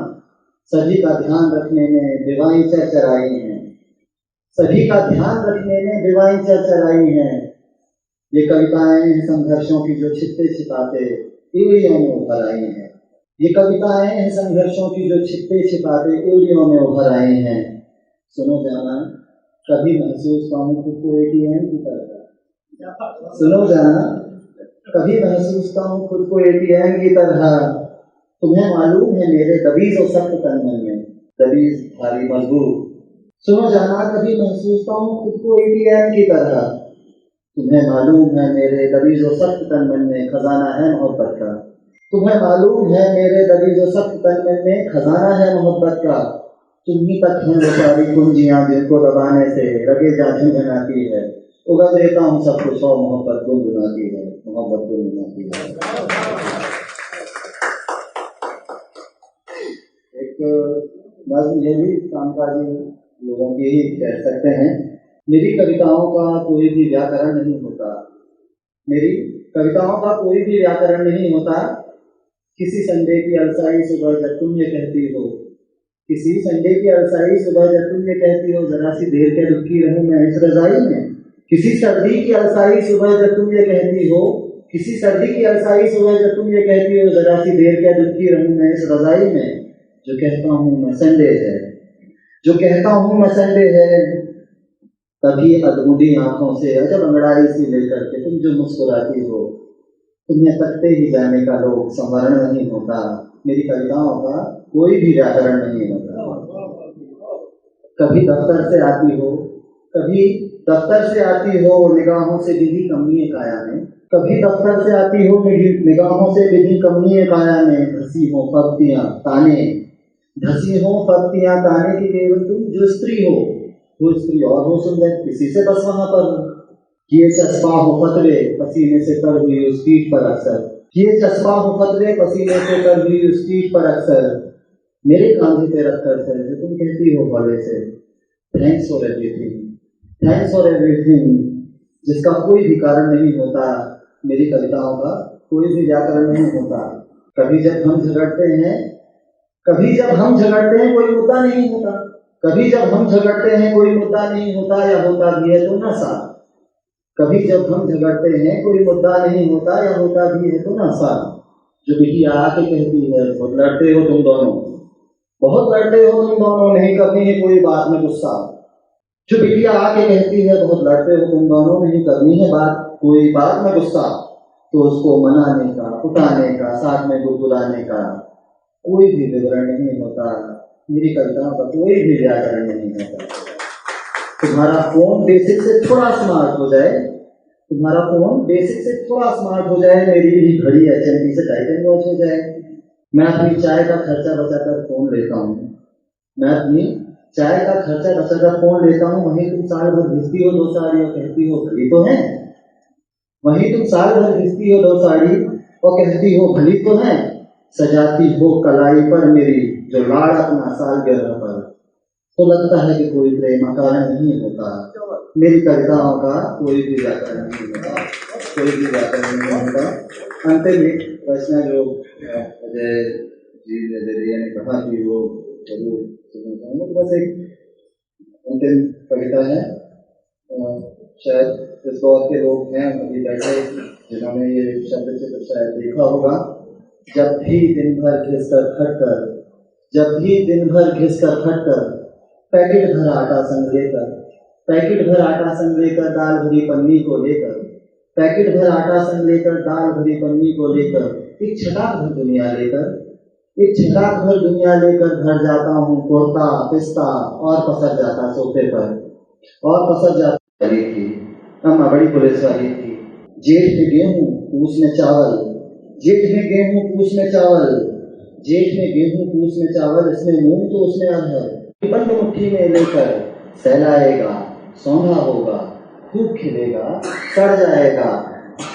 सभी का ध्यान रखने में बेवाई चरचराई हैं, सभी का ध्यान रखने में बेवाई चरचराई हैं। ये कविताएं हैं संघर्षों की जो छिपते छिपाते एड़ियों में उभर आई हैं। ये कविताएं हैं संघर्षों की जो छिपते छिपाते एड़ियों में उभर आई हैं। सुनो जाना, कभी महसूस पाऊं खुद को ATM की तरह। सुनो जाना, कभी महसूस पाऊं खुद को ATM की तरह। तुम्हें मालूम है मेरे दबीज और सख्त तन मन में, दबीज भारी मजबूत। सुनो जाना, कभी महसूस पाऊं खुद को ATM की तरह। तुम्हें मालूम है मेरे दबीज और सख्त तन मन में खजाना है मोहब्बत का। तुम्हें मालूम है मेरे दबीज और सख्त तन मन में खजाना है मोहब्बत का। तुम ही तक हैं वो सारी कुंजियां जिनको दबाने से रगे जा झंझनाती है। उगल देता हूँ सब कुछ और मोहब्बत गुनगुनाती है, मोहब्बत गुनगुनाती है। एक नज़्म ये भी कामकाजी लोगों की ही कह सकते हैं। मेरी कविताओं का कोई भी व्याकरण नहीं होता, मेरी कविताओं का कोई भी व्याकरण नहीं होता। किसी संडे की अलसाई सुबह जब तुम ये कहती हो, किसी संडे की अलसाई सुबह जब तुम ये कहती हो, जरा सी देर के रुकी रहूं मैं इस रजाई में। किसी सर्दी की अलसाई सुबह जब तुम ये कहती हो, किसी सर्दी की अलसाई सुबह जब तुम ये कहती हो, जरा सी देर के रुकी रहूं मैं इस रजाई में। जो कहता हूँ मैं संडे है, जो कहता हूँ मैं संडे है, तभी अधूरी आंखों से अजब अंगड़ाई सी लेकर के तुम जो मुस्कुराती हो, तुम्हें तकते ही जाने का लोग संवरण नहीं होता। मेरी कविताओं का कोई भी व्याकरण नहीं होता। कभी दफ्तर से आती हो, कभी दफ्तर से आती हो निगाहों से विधि कमनीय काया में, कभी दफ्तर से आती हो निगाहों से विधि कमनीय काया में। धसी हो पत्तियां ताने, धसी हो पत्तियां ताने की केवल तुम जो स्त्री हो, वो स्त्री और हो सुंदर इसी से बस वहां पर। ये चस्पा हो फतवे पसीने से कर हुई उस पीठ पर अक्सर, ये चस्पा हो फतवे पसीने से कर हुई उस पीठ पर अक्सर। मेरे कांधे पे रख कर सर जो तुम कहती हो बड़े से, thanks for everything, thanks for everything, जिसका कोई भी कारण नहीं होता। मेरी कविताओं का कोई भी व्याकरण नहीं होता। कभी जब हम झगड़ते हैं, कभी जब हम झगड़ते हैं कोई मुद्दा नहीं होता, कभी जब हम झगड़ते हैं कोई मुद्दा नहीं होता, या होता भी है तो नशा। कभी जब हम झगड़ते हैं कोई मुद्दा नहीं होता, या होता भी है तो नशा। जो बिटिया आके कहती है बहुत लड़ते हो तुम दोनों, बहुत लड़ते हो तुम दोनों, नहीं करनी है कोई बात में गुस्सा। जो बिटिया आके कहती है बहुत लड़ते हो तुम दोनों, नहीं करनी है बात कोई बात में गुस्सा, तो उसको मनाने का, उठाने का, साथ में गुदगुदाने का कोई भी विवरण नहीं होता। मेरी कविताओं का कोई भी व्याकरण नहीं होता। तुम्हारा फोन बेसिक से थोड़ा स्मार्ट हो जाए, तुम्हारा फोन बेसिक से थोड़ा स्मार्ट हो जाए, मेरी भी घड़ी HMT से टाइटन वॉच हो जाए। मैं अपनी चाय का खर्चा बचाकर फोन लेता हूँ, मैं अपनी चाय का खर्चा बचाकर फोन लेता हूँ। वहीं तुम साल भर घिसती हो 2 साड़ी और कहती हो भली तो है, वहीं तुम साल भर घिसती हो 2 साड़ी और कहती हो भली तो है। सजाती हो कलाई पर मेरी जो लाड़ अपना सालगिरह पर, तो लगता है कि कोई प्रेम कारण नहीं होता। मेरी कविताओं का कोई भी व्याकरण नहीं होता, कोई भी व्याकरण नहीं होता। अंतिम एक रचना जो अजय जी ने कहा कि वो जरूर सुनना चाहूँगा, तो बस एक अंतिम कविता है। शायद इस दौर के लोग हैं अभी बैठे जिन्होंने ये शब्द चित्र शायद देखा होगा। जब भी दिन भर घिसकर खटकर, जब भी दिन भर घिसकर खटकर, पैकेट भर आटा संग लेकर, पैकेट भर आटा संग लेकर दाल भरी पन्नी को लेकर, पैकेट भर आटा संग लेकर दाल भरी पन्नी को लेकर, एक छटाक भर दुनिया लेकर, एक छटाक भर दुनिया लेकर घर जाता हूँ कुर्ता पिस्ता और पसर जाता सोफे पर, और पसर जाता थी। अम्मा बड़ी पुलिस वाली थी। जेठ में गेहूं पूछ में चावल, जेठ में गेहूं पूछ में चावल, जेठ में गेहूं पूछ में चावल, इसमें मूंग तो उसमें अरहर, बंद मुट्ठी में लेकर सहलाएगा, सौंधा होगा, खूब खिलेगा, सड़ जाएगा,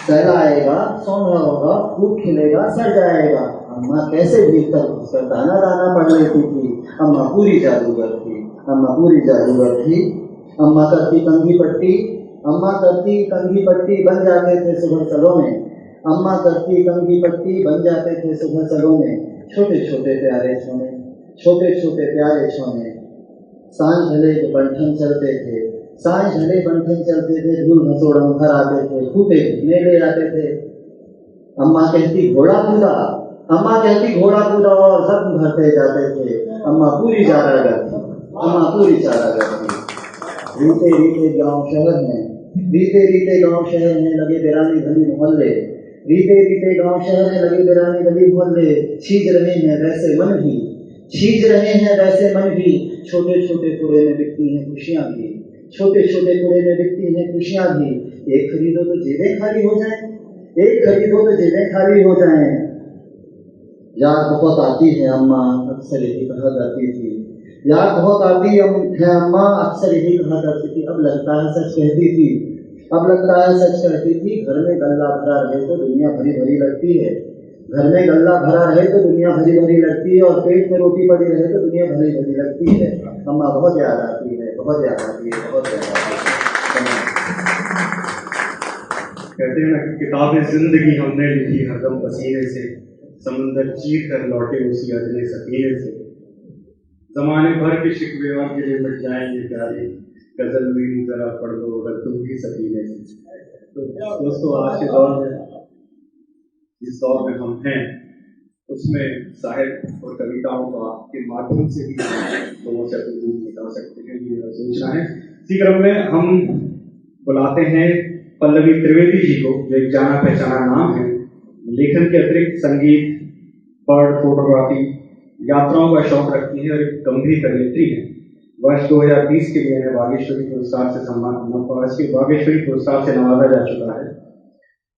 सहलाएगा, सौंधा होगा, खूब खिलेगा, सड़ जाएगा। अम्मा कैसे भीतर घुसकर दाना दाना पढ़ लेती थी। अम्मा पूरी जादूगर थी, अम्मा पूरी जादूगर थी। अम्मा करती कंघी पट्टी, अम्मा करती कंघी पट्टी, बन जाते थे सुबह सलों में। अम्मा करती कंघी पट्टी, बन जाते थे सुबह सलों में। छोटे छोटे प्यारे सोने, छोटे छोटे प्यारे सोने। सांझ ढले तो बंठन चलते थे, सांझ ढले बंठन चलते थे, धूल घसोड़म घर आते थे, फूटे मेले आते थे। अम्मा कहती घोड़ा कूदा, अम्मा कहती घोड़ा कूदा और सब भरते जाते थे। अम्मा पूरी चारागर थी, अम्मा पूरी चारागर थी। रीते रीते गांव शहर में, रीते रीते गांव शहर में लगे बिरानी गली मोहल्ले, रीते रीते गांव शहर में लगे बिरानी गली मोहल्ले। छीज रहे हैं वैसे मन भी, छीज रहे हैं वैसे मन भी। छोटे छोटे कूड़े में बिकती हैं खुशियां भी, छोटे छोटे कूड़े में बिकती हैं खुशियां भी। एक खरीदो तो जेबें खाली हो जाएं, एक खरीदो तो जेबें खाली हो जाएं। याद बहुत आती है अम्मा, अक्सर यही कहा करती थी। याद बहुत आती है अम्मा, अक्सर यही कहा करती थी। अब लगता है सच कहती थी, अब लगता है सच कहती थी। घर में गल्ला भरा रहे तो दुनिया भरी भरी लगती है, घर में गल्ला भरा रहे तो दुनिया भरी भरी लगती है, और पेट में रोटी पड़ी रहे तो दुनिया भरी भरी लगती है। अम्मा बहुत याद आती है, बहुत याद आती है, बहुत याद आती है। कहते हैं ना कि किताबें जिंदगी हमने लिखी हरदम पसीने से, समुंदर चीर कर लौटे उसी अजले सफीने से। जमाने भर के शिकवे और गिले मिट जाएंगे प्यारे, गजल मेरी जरा पढ़ लो अगर तुम भी सफीने से। तो दोस्तों, आज के दौर में, जिस दौर में हम हैं, उसमें साहित्य और कविताओं का के माध्यम से भी लोगों से अपनी बता सकते हैं, ये मेरा सोचना है। इसी क्रम में हम बुलाते हैं पल्लवी त्रिवेदी जी को, जो एक जाना पहचाना नाम है। लेखन के अतिरिक्त संगीत, बर्ड फोटोग्राफी, यात्राओं का शौक रखती है और एक गंभीर कवयित्री है। वर्ष 2020 के लिए इन्हें बागेश्वरी पुरस्कार से नवाजा जा चुका है।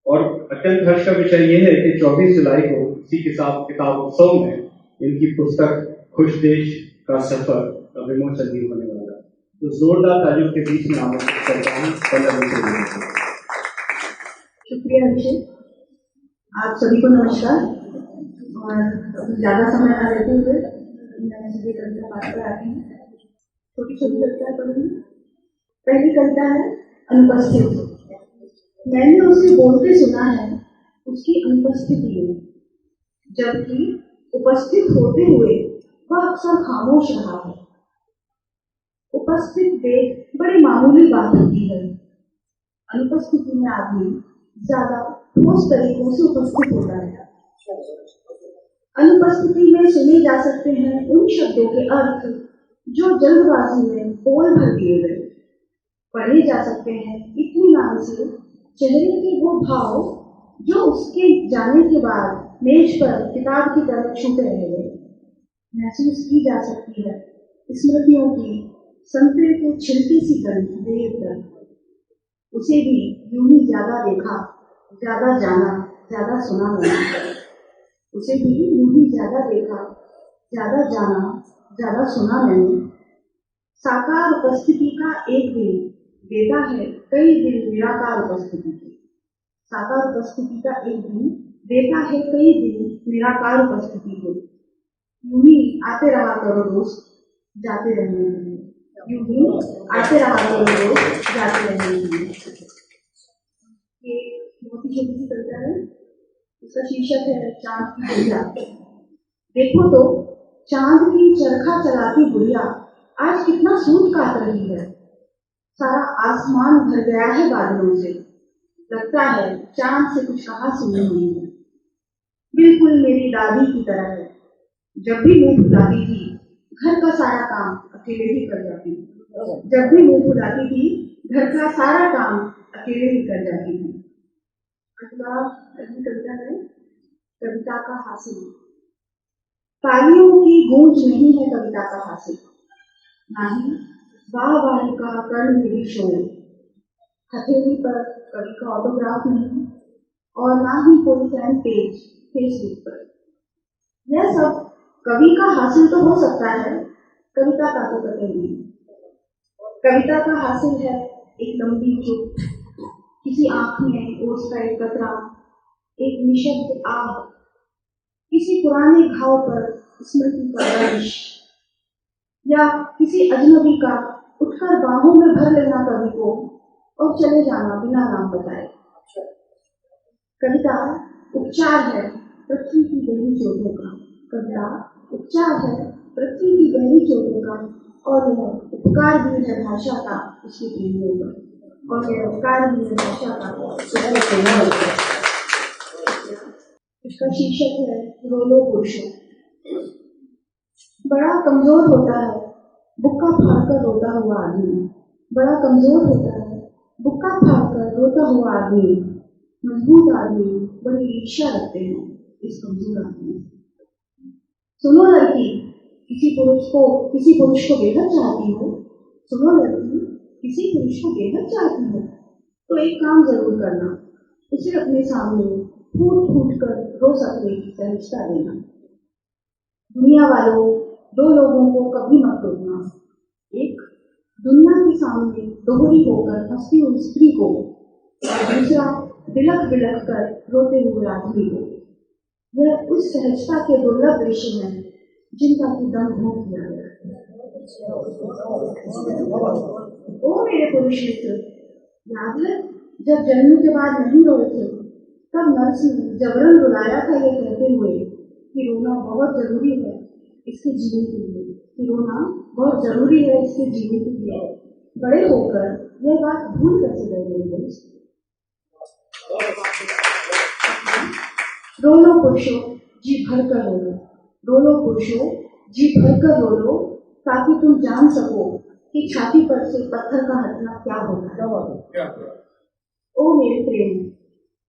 और अत्यंत हर्ष का विषय यह है कि 24 जुलाई को इसी किताब उत्सव में इनकी पुस्तक खुश देश का सफर का विमोचन भी होने वाला है। तो जोरदार तालियों के बीच में आमंत्रित करता हूं पल्लवी त्रिवेदी को। शुक्रिया अभिषेक, आप सभी को नमस्कार। और ज़्यादा समय ना लेते हुए मैं सीधे कविता पाठ पर आती हूँ। छोटी छोटी कविता पढ़ूंगी। पहली कविता है अनुपस्थित। मैंने उसे बोलते सुना है उसकी अनुपस्थिति में, जबकि उपस्थित होते हुए वह अक्सर खामोश रहा है। उपस्थित देख बड़ी मामूली बात होती है, अनुपस्थिति में आदमी ज्यादा ठोस तरीकों से उपस्थित होता है। अनुपस्थिति में सुने जा सकते हैं उन शब्दों के अर्थ जो जल्दबाजी में बोल भर दिए गए। पढ़े जा सकते हैं इत्मीनान से चेहरे के वो भाव जो उसके जाने के बाद मेज पर किताब की तरफ छुपे रह गए। महसूस की जा सकती है स्मृतियों की संतरे को छिलकी सी देर तक। उसे भी यूं ही ज्यादा देखा, ज्यादा जाना, ज्यादा सुना मैंने। उसे भी यूं ही ज्यादा देखा, ज्यादा जाना, ज्यादा सुना मैंने। साकार उपस्थिति का एक दिन देता है कई दिन निराकार उपस्थिति के। साकार उपस्थिति का एक दिन देता है कई दिन निराकार उपस्थिति को। यूं ही आते रहा करो दोस्त, जाते रहने के लिए। यूं ही आते रहा करो दोस्त, जाते रहने के लिए। ये बहुत ही छोटी सी कविता है, इसका शीर्षक है चांद की गुड़िया। देखो तो चांद की चरखा चलाती गुड़िया आज कितना सूत काट रही है। सारा आसमान भर गया है बादलों से, लगता है चांद से कुछ कहा सुनी हुई है। बिल्कुल मेरी दादी की तरह है, जब भी मुंह फुलाती थी घर का सारा काम अकेले ही कर जाती थी। जब भी मुंह फुलाती थी घर का सारा काम अकेले ही कर जाती थी। अगली कविता है कविता का हासिल। तालियों की गूंज नहीं है कविता का हासिल, ना ही वाह का कर्ण मेरी शोर। हथेली पर कवि का ऑटोग्राफ नहीं, और ना ही कोई फैन पेज फेसबुक पर। यह सब कवि का हासिल तो हो सकता है, कविता का तो कतई नहीं। कविता का हासिल है एक लंबी चुप, किसी आंख में ओस का एक कतरा, एक निशब्द आह, किसी पुराने घाव पर स्मृति का दर्श, या किसी अजनबी का उठकर बाहों में भर लेना कवि को और चले जाना बिना नाम बताए। कविता उपचार है पृथ्वी की गहरी चोटों का, कविता उपचार है पृथ्वी की गहरी चोटों का, और यह उपकार भी है भाषा का उसके प्रेमियों का, और यह उपकार भी है भाषा का उसके प्रेमियों का। इसका शीर्षक है रोलो पुरुषों। बड़ा कमजोर होता है बुक्का फाड़कर रोता हुआ आदमी, बड़ा कमजोर होता है बुक्का फाड़कर रोता हुआ आदमी। मजबूत आदमी बड़ी ईर्ष्या रखते हैं इस कमजोर आदमी। सुनो लड़की, किसी पुरुष को बेहद चाहती हो, सुनो लड़की, किसी पुरुष को बेहद चाहती हो तो एक काम जरूर करना, उसे अपने सामने फूट फूट कर रो सकने की सहजता देना। दुनिया वालों, दो लोगों को कभी मत रोकना, एक दुनिया के सामने दोहरी होकर हंसती हुई स्त्री को, और दूसरा बिलख बिलख कर रोते हुए आदमी को। यह उस सहजता के दुर्लभ दृश्य हैं जिनका की दम घोंट किया गया। ओ मेरे पुरुष मित्र, याद है जब जन्म के बाद नहीं रोए थे, तब नर्स ने जबरन रुलाया था ये कहते हुए कि रोना बहुत जरूरी है इसके जीने के लिए, कि रोना बहुत जरूरी है इसके जीने के लिए। बड़े होकर यह बात भूल कैसे गए? रोलो पुरुषों, जी भर कर रोलो, रोलो पुरुषों, जी भर कर रोलो, ताकि तुम जान सको कि छाती पर से पत्थर का हटना क्या होता है। ओ मेरे प्रेम,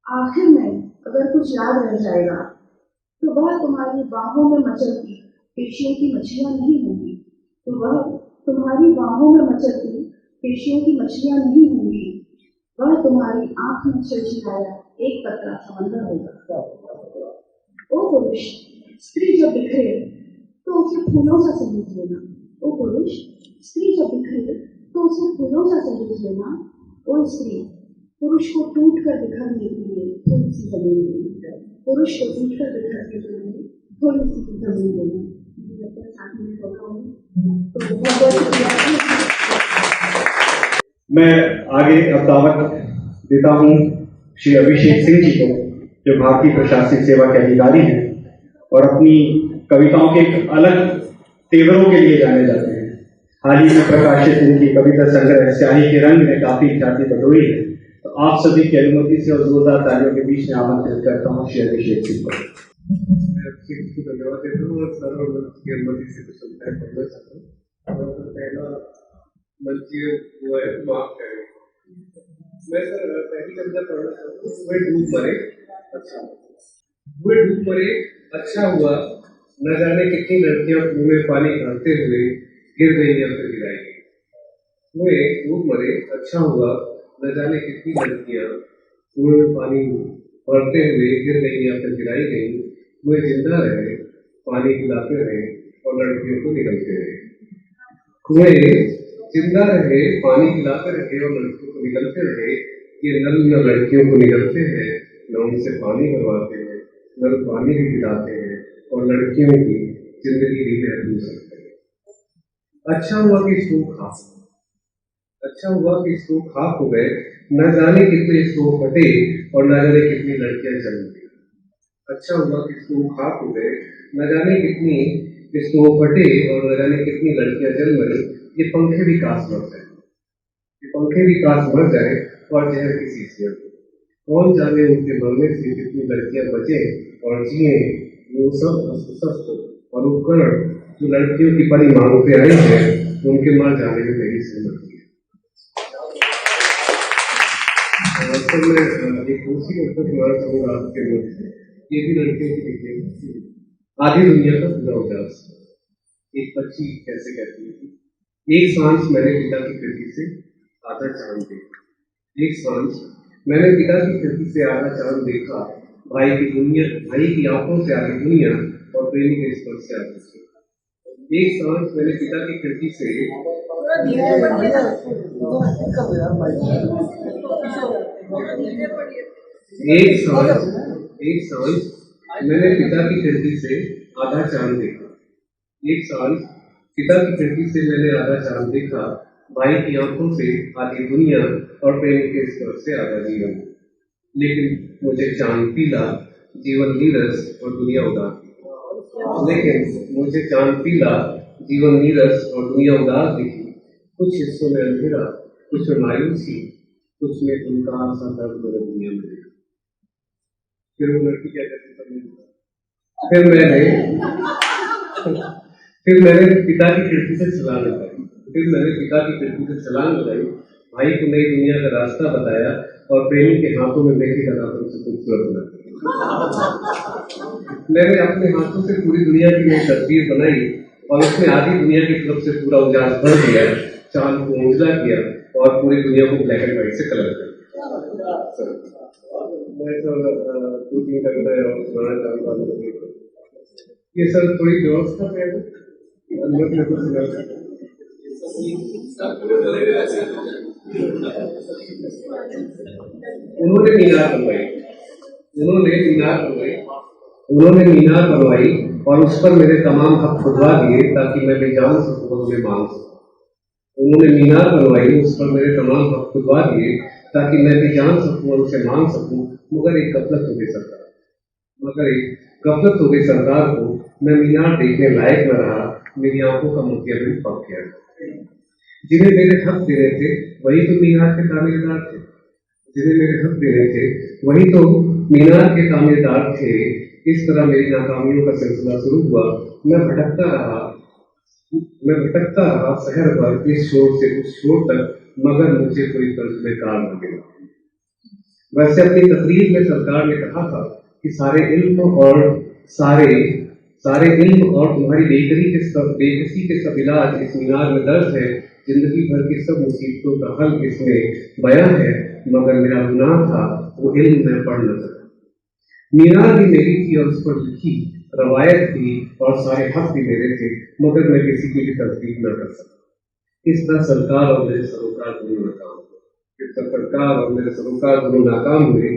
आखिर में अगर कुछ याद रह जाएगा तो वह तुम्हारी बाहों में मचलती पेशियों की मछलियां नहीं होंगी, तो वह तुम्हारी बाहों में मचलती पेशियों की मछलियां नहीं होंगी, वह तुम्हारी आंख में छिलछिलाया एक कतरा समंदर होगा। ओ पुरुष, स्त्री जब बिखरे तो उसे फूलों सा सहेज लेना। ओ पुरुष, स्त्री जब बिखरे तो उसे फूलों सा सहेज लेना। ओ स्त्री, पुरुष को टूट कर बिखरने के लिए थोड़ी सी जमीन देना, पुरुष को टूट कर बिखरने के लिए थोड़ी सी जमीन देना। मैं आगे अब दावत देता हूँ श्री अभिषेक सिंह जी को, जो भारतीय प्रशासनिक सेवा के अधिकारी हैं और अपनी कविताओं के एक अलग तेवरों के लिए जाने जाते हैं। हाल ही में प्रकाशित इनकी कविता संग्रह स्याही के रंग ने काफी ख्याति बटोरी है। तो आप सभी की अनुमति से और जोरदार तालियों के बीच में आमंत्रित करता हूँ श्री अभिषेक सिंह को। धन्यवाद देता हूँ और सर और की अनुमति से कुछ संपर्क करना चाहता हूँ। पहला मंच वो है माफ करें। मैं सर पहली कविता पढ़ना चाहता हूँ। वे डूब मरे अच्छा, वे डूब मरे अच्छा हुआ, न जाने कितनी लड़कियां कुएं में पानी भरते हुए गिर गई या फिर गिराई गई। वे डूब मरे अच्छा हुआ, न जाने कितनी लड़कियां कुएं में पानी भरते हुए गिर गई या फिर गिराई गई। वे जिंदा रहे, पानी पिलाते रहे और लड़कियों को निगलते रहे। वे जिंदा रहे, पानी पिलाते रहे और लड़कियों को निगलते रहे। ये नल न लड़कियों को निगलते हैं, न उनसे पानी भरवाते हैं, नल पानी भी पिलाते हैं और लड़कियों की जिंदगी भी महफूज सकते हैं। अच्छा हुआ कि स्टोव खाक, अच्छा हुआ कि स्टोव खाक हो गए, न जाने कितने स्टोव फटे और न जाने कितनी लड़कियां जन्म ली। अच्छा हुआ कि स्टोव खाक हो गए, न जाने कितनी स्टोव फटे और न जाने कितनी लड़कियां जन्म ली। ये पंखे भी काश मर जाए, ये पंखे भी काश मर जाए और जहर की शीशियां। कौन जाने उनके मरने से कितनी लड़कियां बचे और जिए। वो सब अस्त्र और उपकरण जो लड़कियों की बड़ी मांग पे आए हैं, उनके मर जाने में मेरी सहमति है। तो मैं एक दूसरी उत्तर सुनाना चाहूंगा आपके मुख से। ये भी लड़कियों की दिखने आधी दुनिया का पूरा उदास। एक बच्ची कैसे कहती है, एक सांझ मैंने पिता की खिड़की से आधा चांद देखा। एक सांझ मैंने पिता की खिड़की से आधा चांद देखा। भाई की आंखों से आधी दुनिया और प्रेमी के स्पर्श से आधी दुनिया। एक सांझ मैंने पिता की खिड़की से एक साल मैंने पिता की खिड़की से आधा चांद देखा। एक साल पिता की खिड़की से मैंने आधा चांद देखा। भाई की आंखों से आधी दुनिया और प्रेम के स्पर्श से आधा जीवन। लेकिन मुझे चांद पीला, जीवन नीरस और दुनिया उदास। लेकिन मुझे चांद पीला, जीवन नीरस और दुनिया उदास दिखी। कुछ हिस्सों में अंधेरा, कुछ में मायूसी, कुछ में उनका सा दर्द मेरे दुनिया में देखा। फिर वो लड़की क्या करती, फिर मैंने पिता की खिड़की से छलांग लगाई। भाई को नई दुनिया का रास्ता बताया और प्रेमी के हाथों में मेहंदी लगाकर उसे खूबसूरत बना दिया। मैंने अपने हाथों से पूरी दुनिया की नई तस्वीर बनाई और उसमें आधी दुनिया की तरफ से पूरा उजाला भर दिया, चांद को उजला किया और पूरी दुनिया को ब्लैक एंड व्हाइट से कलर कर दिया। मैं सर 2-3 कविताएं और सुनाना चाहूँगा। ये सर थोड़ी व्यवस्था पे है, उन्होंने मीनार बनवाई और उस पर मेरे तमाम हक खुदवा दिए ताकि मैं भी जान सकूं और उन्हें मांग सकूं। उन्होंने मीनार बनवाई, उस पर मेरे तमाम हक खुदवा दिए ताकि मैं भी जान सकूं और उसे मांग सकूं। मगर एक गफलत हो गई सरकार को। मैं मीनार देखने लायक न रहा, मेरी आंखों का मोतिया भी पक गया। जिन्हें मेरे हक देने थे वही तो मीनार के तामीरदार थे। इस तरह मेरी नाकामियों का सिलसिला शुरू हुआ। मैं भटकता रहा शहर भर, इस छोर से उस छोर तक, मगर मुझे कोई तर्जुमेकार न मिला। वैसे अपनी तकरीर में सरकार ने कहा था कि सारे इल्म और तुम्हारी बेकसी के सब इलाज इस मीनार में दर्ज है। जिंदगी भर की सब मुसीबतों का हल इसमें बयां है, मगर मेरा गुनाह था वो इल्म में पढ़ न सका। मीनार भी मेरी थी और उस पर लिखी रवायत थी और सारे हक भी मेरे थे, मगर मैं किसी की भी तस्दीक न कर सका। इस तरह सरकार और मेरे सरोकार दोनों नाकाम हुए।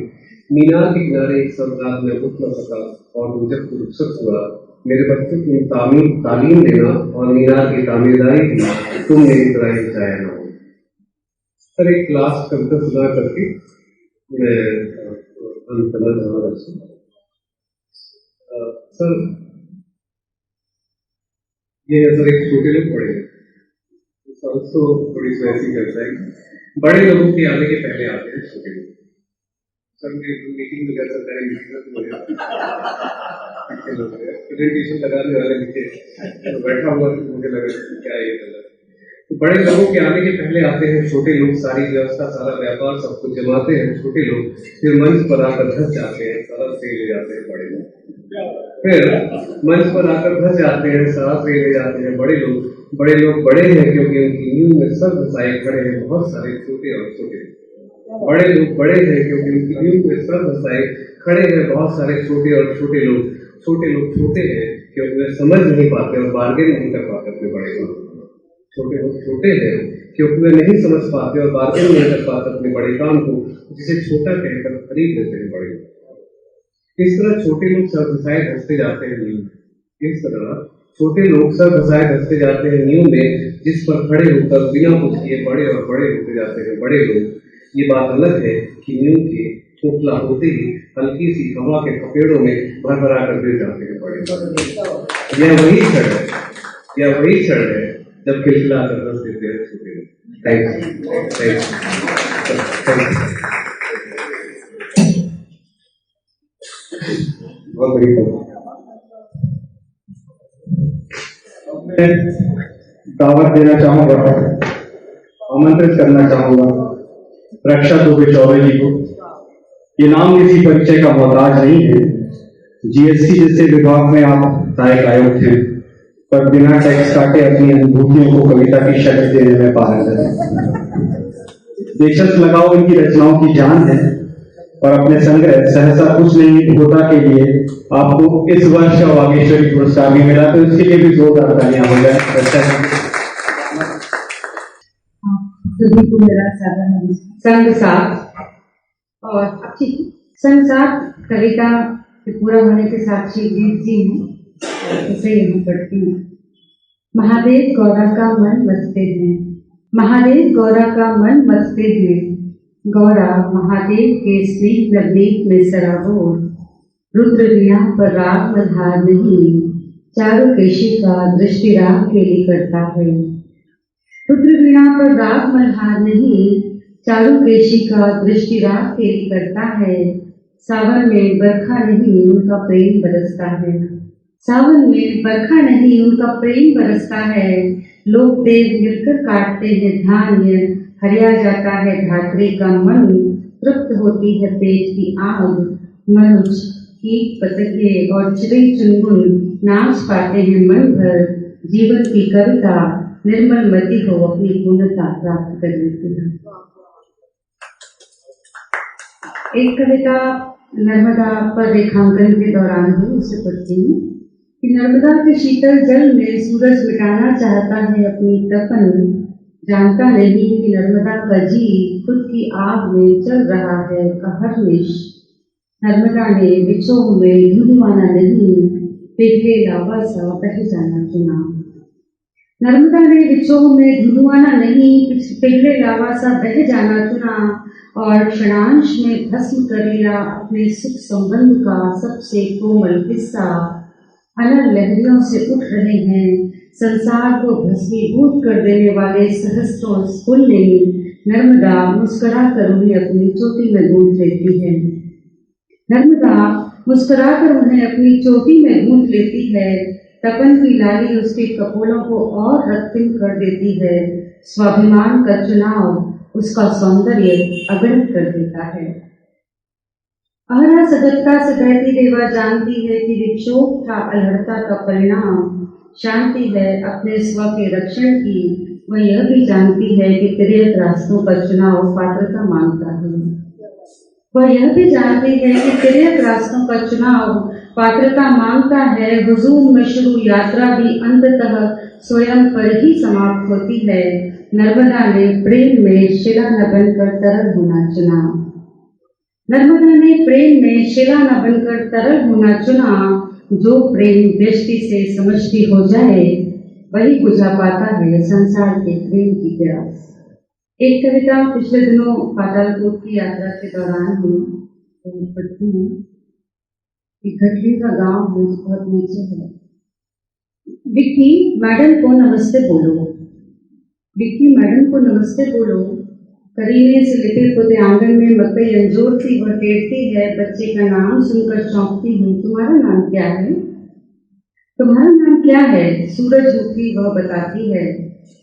मीनार के किनारे एक सम्राट में उठ न सका और मुझे रुखसत हुआ। मेरे बच्चों को तालीम देना और मीनार की तामीरदारी थी, तुम मेरी तरह हिचाया न हो। सर एक क्लास कविता सुना करके मैं अंत करना चाहूँगा। सर ये सर एक छोटे लोग पढ़े तो थोड़ी सी ऐसी करता है, बड़े लोगों के आने के पहले आते हैं छोटे लोग। सर मीटिंग में कैसा प्रेजेंटेशन लगाने वाले नीचे तो बैठा हुआ तो मुझे लगा क्या ये गलत। तो बड़े लोगों के आने के पहले आते हैं छोटे लोग, सारी व्यवस्था सारा व्यापार सब कुछ जमाते हैं छोटे लोग, फिर मंच पर आकर धस जाते हैं, सारा से ले जाते हैं बड़े लोग। फिर मंच पर आकर धस जाते हैं, सारा से ले जाते हैं बड़े लोग। बड़े लोग बड़े हैं क्योंकि उनकी नींव में सर धसाए खड़े हैं बहुत सारे छोटे और छोटे। बड़े लोग बड़े हैं क्योंकि उनकी नींव में सर धसाए खड़े हैं बहुत सारे छोटे और छोटे लोग। छोटे लोग छोटे हैं क्योंकि वे समझ नहीं पाते और बार्गेन नहीं कर पाते अपने बड़े लोग। छोटे लोग छोटे हैं क्योंकि वे नहीं समझ पाते और बार्गेन नहीं कर पाते अपने बड़े काम को, जिसे छोटा कहकर खरीद लेते हैं बड़े लोग। इस तरह छोटे लोग सर धसाए धसते जाते हैं नींव में। इस तरह छोटे लोग सर धसाए धसते जाते हैं नींव में, जिस पर खड़े होकर बिना कुछ किए बड़े और बड़े होते जाते हैं बड़े लोग। ये बात अलग है कि नींव के खोखला होते ही हल्की सी हवा के थपेड़ों में भरभरा कर गिर जाते हैं बड़े लोग। यह वही क्षण है जब खिलखिला कर हंस देते हैं छोटे लोग। Thank you. बहुत बड़ी मैं दावत देना चाहूंगा, आमंत्रित करना चाहूंगा रक्षा दुबे चौबे जी को। ये नाम किसी परिचय का मोहताज नहीं है। जीएसटी जैसे विभाग में आप सहायक आयुक्त हैं, पर बिना टैक्स काटे अपनी अनुभूतियों को कविता की शक्ल देने में पारंगत है। देशज लगाओ इनकी रचनाओं की जान है और अपने संग्रह सहसा कुछ नहीं होता के लिए आपको इस वर्ष का वागेश्वरी पुरस्कार भी मिला, तो इसके लिए भी जोरदार तालियां हो जाए। सभी को मेरा सादर नमस्कार। संग साथ और अच्छी संसार कविता के पूरा होने के साक्षी गीत जी हैं, उसे यहाँ पढ़ती हूँ। महादेव गौरा का मन मचते हैं, महादेव गौरा का मन मचते हैं, गौरा महादेव के स्नेह नवनीत में सराबोर, रुद्र वीणा पर राग मल्हार नहीं, चारों केशी का दृष्टि राग के लिए करता है। रुद्र वीणा पर राग मल्हार नहीं, चारों केशी का दृष्टि राग के लिए करता है। सावन में बरखा नहीं उनका प्रेम बरसता है, सावन में बरखा नहीं उनका प्रेम बरसता है। लोग देव मिलकर काटते हैं धान्य, हरिया जाता है धात्री का मन, तृप्त होती है पेट की आग। मनुष्य कीट पतंगे और चिड़ै चुनमुन नाच पाते हैं मन भर, जीवन की कविता निर्मल मति को अपनी पूर्णता प्राप्त कर लेती है। एक कविता नर्मदा पर रेखांकन के दौरान हुई, उसे पढ़ती हूँ कि नर्मदा के शीतल जल में सूरज मिटाना चाहता है अपनी तपन, जानता नहीं कि नर्मदा का जी खुद की आग में चल रहा है अहर्निश। नर्मदा ने विछोह में धुंधुआना नहीं, पिघले लावा सा बह जाना चुना। नर्मदा ने विछोह में धुंधुआना नहीं, पिघले लावा सा बह जाना चुना, और क्षणांश में भस्म कर लिया अपने सुख संबंध का सबसे कोमल हिस्सा। अनल लहरियों से उठ रहे हैं, संसार को भस्मीभूत कर देने वाले सहस्त्रों स्फुल्लिंग ने नर्मदा मुस्कुरा कर उन्हें अपनी चोटी में गूंथ लेती है। नर्मदा मुस्कुरा कर उन्हें अपनी चोटी में गूंथ लेती है। तपन की लाली उसके कपोलों को और रक्तिम कर देती है। स्वाभिमान का चुनाव उसका सौंदर्य अगणित कर देता है। अहरा सजगता से बहती देवा जानती है कि विक्षोभ था अलहड़ता का परिणाम, शांति है अपने स्व के रक्षण की। वह यह भी जानती है कि तिर्यक रास्तों का चुनाव पात्रता मांगता है। वह यह भी जानती है कि तिर्यक रास्तों का चुनाव पात्रता मांगता है। हुजूम में शुरू यात्रा भी अंततः स्वयं पर ही समाप्त होती है। नर्मदा ने प्रेम में शिला न बनकर तरल होना चुना। नर्मदा ने प्रेम में शिला न बनकर तरल होना चुना। जो प्रेम दृष्टि से समष्टि हो जाए वही बुझा पाता है संसार के प्रेम की प्यास। एक कविता पिछले दिनों पातालकोट की यात्रा के दौरान हुई, तो पढ़ती हूँ कि घटली का गांव बहुत नीचे है। विक्की मैडम को नमस्ते बोलो, विक्की मैडम को नमस्ते बोलो। करीने से लिपे पुते आंगन में मकई अंजोर सी वह टेरती है। बच्चे का नाम सुनकर चौंकती हूँ, तुम्हारा नाम क्या है? तुम्हारा नाम क्या है? सूरज उठी वह बताती है।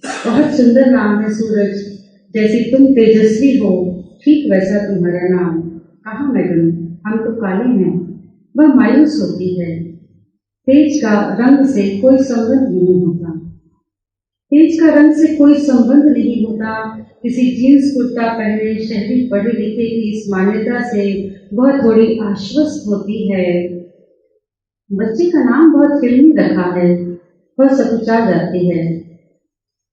बहुत सुंदर नाम है सूरज, जैसी तुम तेजस्वी हो ठीक वैसा तुम्हारा नाम। कहाँ मैडम, हम तो काले हैं। वह मायूस होती है। तेज का रंग से कोई संबंध नहीं होता, तेज का रंग से कोई संबंध नहीं होता। किसी जीन्स कुर्ता पहने शहरी पढ़े लिखे की इस मान्यता से वह थोड़ी आश्वस्त होती है। बच्चे का नाम बहुत फिल्मी रखा है, वह सकुचा जाती है।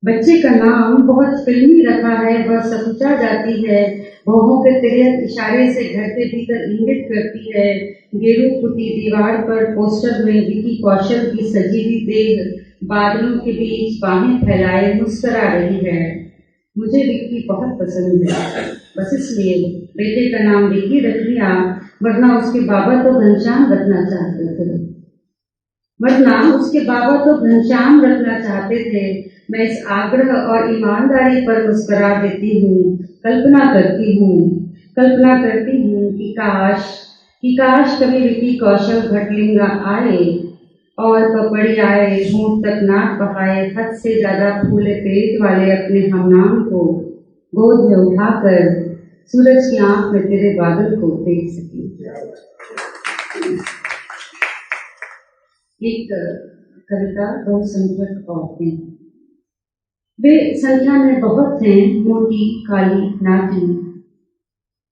बच्चे का नाम बहुत फिल्मी रखा है, वह सकुचा जाती है। भौहों के तिर्यक इशारे से घर के भीतर इंगित करती है। गेरू पुती दीवार पर पोस्टर में विकी कौशल की सजी हुई देह बादलों के बीच बाहें फैलाए मुस्कुरा रही है। मुझे विक्की बहुत पसंद है, बस इसलिए बेटे का नाम विक्की रख लिया, वरना उसके बाबा तो घनश्याम रखना चाहते थे। मैं इस आग्रह और ईमानदारी पर मुस्कुरा देती हूँ। कल्पना करती हूँ कि काश कभी विकी कौशल घटलिंगा आए और पपड़ी आए, होंठ तक नाक बहाए, हद से ज्यादा फूले पेट वाले अपने हमनाम को गोद में उठाकर सूरज की आंख में तेरे बादल को देख सके। एक कविता बहुसंख्यक औरतें। वे संख्या में बहुत हैं, मोटी काली नाटी।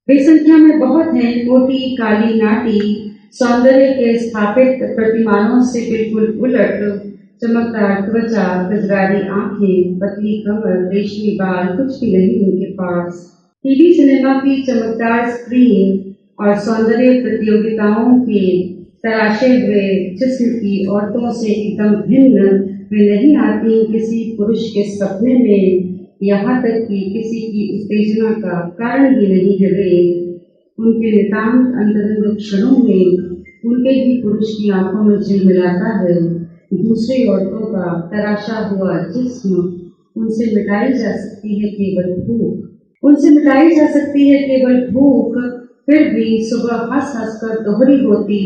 वे संख्या में बहुत हैं, मोटी काली नाटी। सौंदर्य के स्थापित प्रतिमानों से बिल्कुल उलट, चमकदार त्वचा, गजरारी आंखें, पतली कमर, रेशमी बाल, कुछ भी नहीं उनके पास। टीवी सिनेमा की चमकदार स्क्रीन और सौंदर्य प्रतियोगिताओं के तराशे हुए जिस्म की औरतों से एकदम भिन्न वे नहीं आती किसी पुरुष के सपने में, यहाँ तक कि किसी की उत्तेजना का कारण ही नहीं है वे। उनके नितांत अंतरंग क्षणों में उनके ही पुरुष की आंखों में झिलमिलाता है दूसरी औरतों का तराशा हुआ जिस्म। उनसे मिटाई जा सकती है केवल भूख, उनसे मिटाई जा सकती है केवल भूख। फिर भी सुबह हंस हंस कर दोहरी होती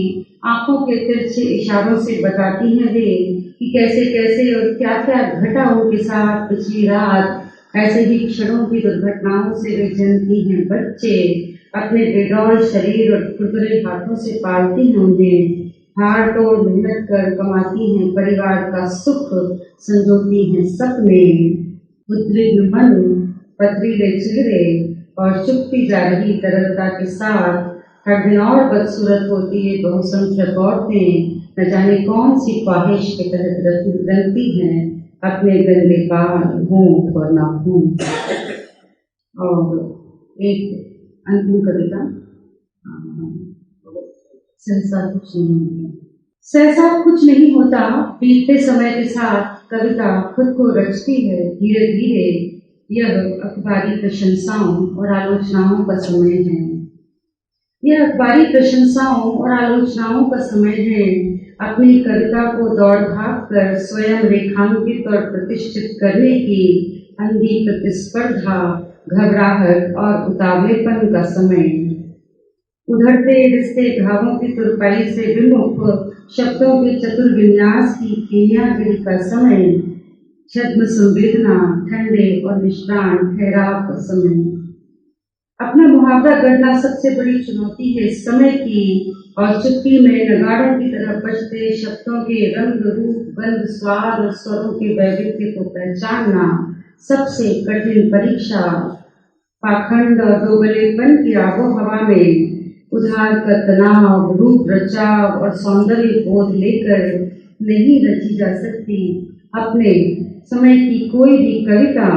आंखों के तिरछे इशारों से बताती हैं वे कि कैसे कैसे और क्या क्या घटा उनके साथ पिछली रात। ऐसे ही क्षणों की दुर्घटनाओं से वे जनती हैं बच्चे, अपने बेडौल शरीर और खुरदुरे हाथों से पालती हैं उन्हें, हाड़ तोड़ मेहनत कर कमाती हैं परिवार का सुख, संजोती हैं सपने। उद्विग्न मन, पथरीले चेहरे और चुपती जा रही तरलता के साथ हर दिन और बदसूरत होती है बहुसंख्यक औरतें, न जाने कौन सी ख्वाहिश के तहत रंगती हैं अपने गंदे बाल, होंठ और नाखून। और एक अंतिम कविता, सहसा कुछ नहीं होता। सहसा कुछ नहीं होता, बीतते समय के साथ कविता खुद को रचती है धीरे धीरे। यह अखबारी प्रशंसाओं और आलोचनाओं का समय है, यह अखबारी प्रशंसाओं और आलोचनाओं का समय है। अपनी कविता को दौड़ भाग कर स्वयं रेखांकित और प्रतिष्ठित करने की अंधी प्रतिस्पर्धा, घबराहट और उतावलेपन का समय। उधरते रिश्ते घावों की तुरपाई से विमुख शब्दों के चतुर विन्यास की कीमियागिरी का समय। छद्म संवेदना, ठंडे और निष्प्राण ठहराव का समय। अपना मुहावरा गढ़ना सबसे बड़ी चुनौती है समय की, और चुप्पी में नगाड़ों की तरह बजते शब्दों के रंग रूप गंध स्वाद और स्वरों के वैविध्य को पहचानना सबसे कठिन परीक्षा। पाखंड और दोगलेपन की आबो हवा में उधार का तनाव, रूप रचाव और सौंदर्य बोध लेकर नहीं रची जा सकती अपने समय की कोई भी कविता।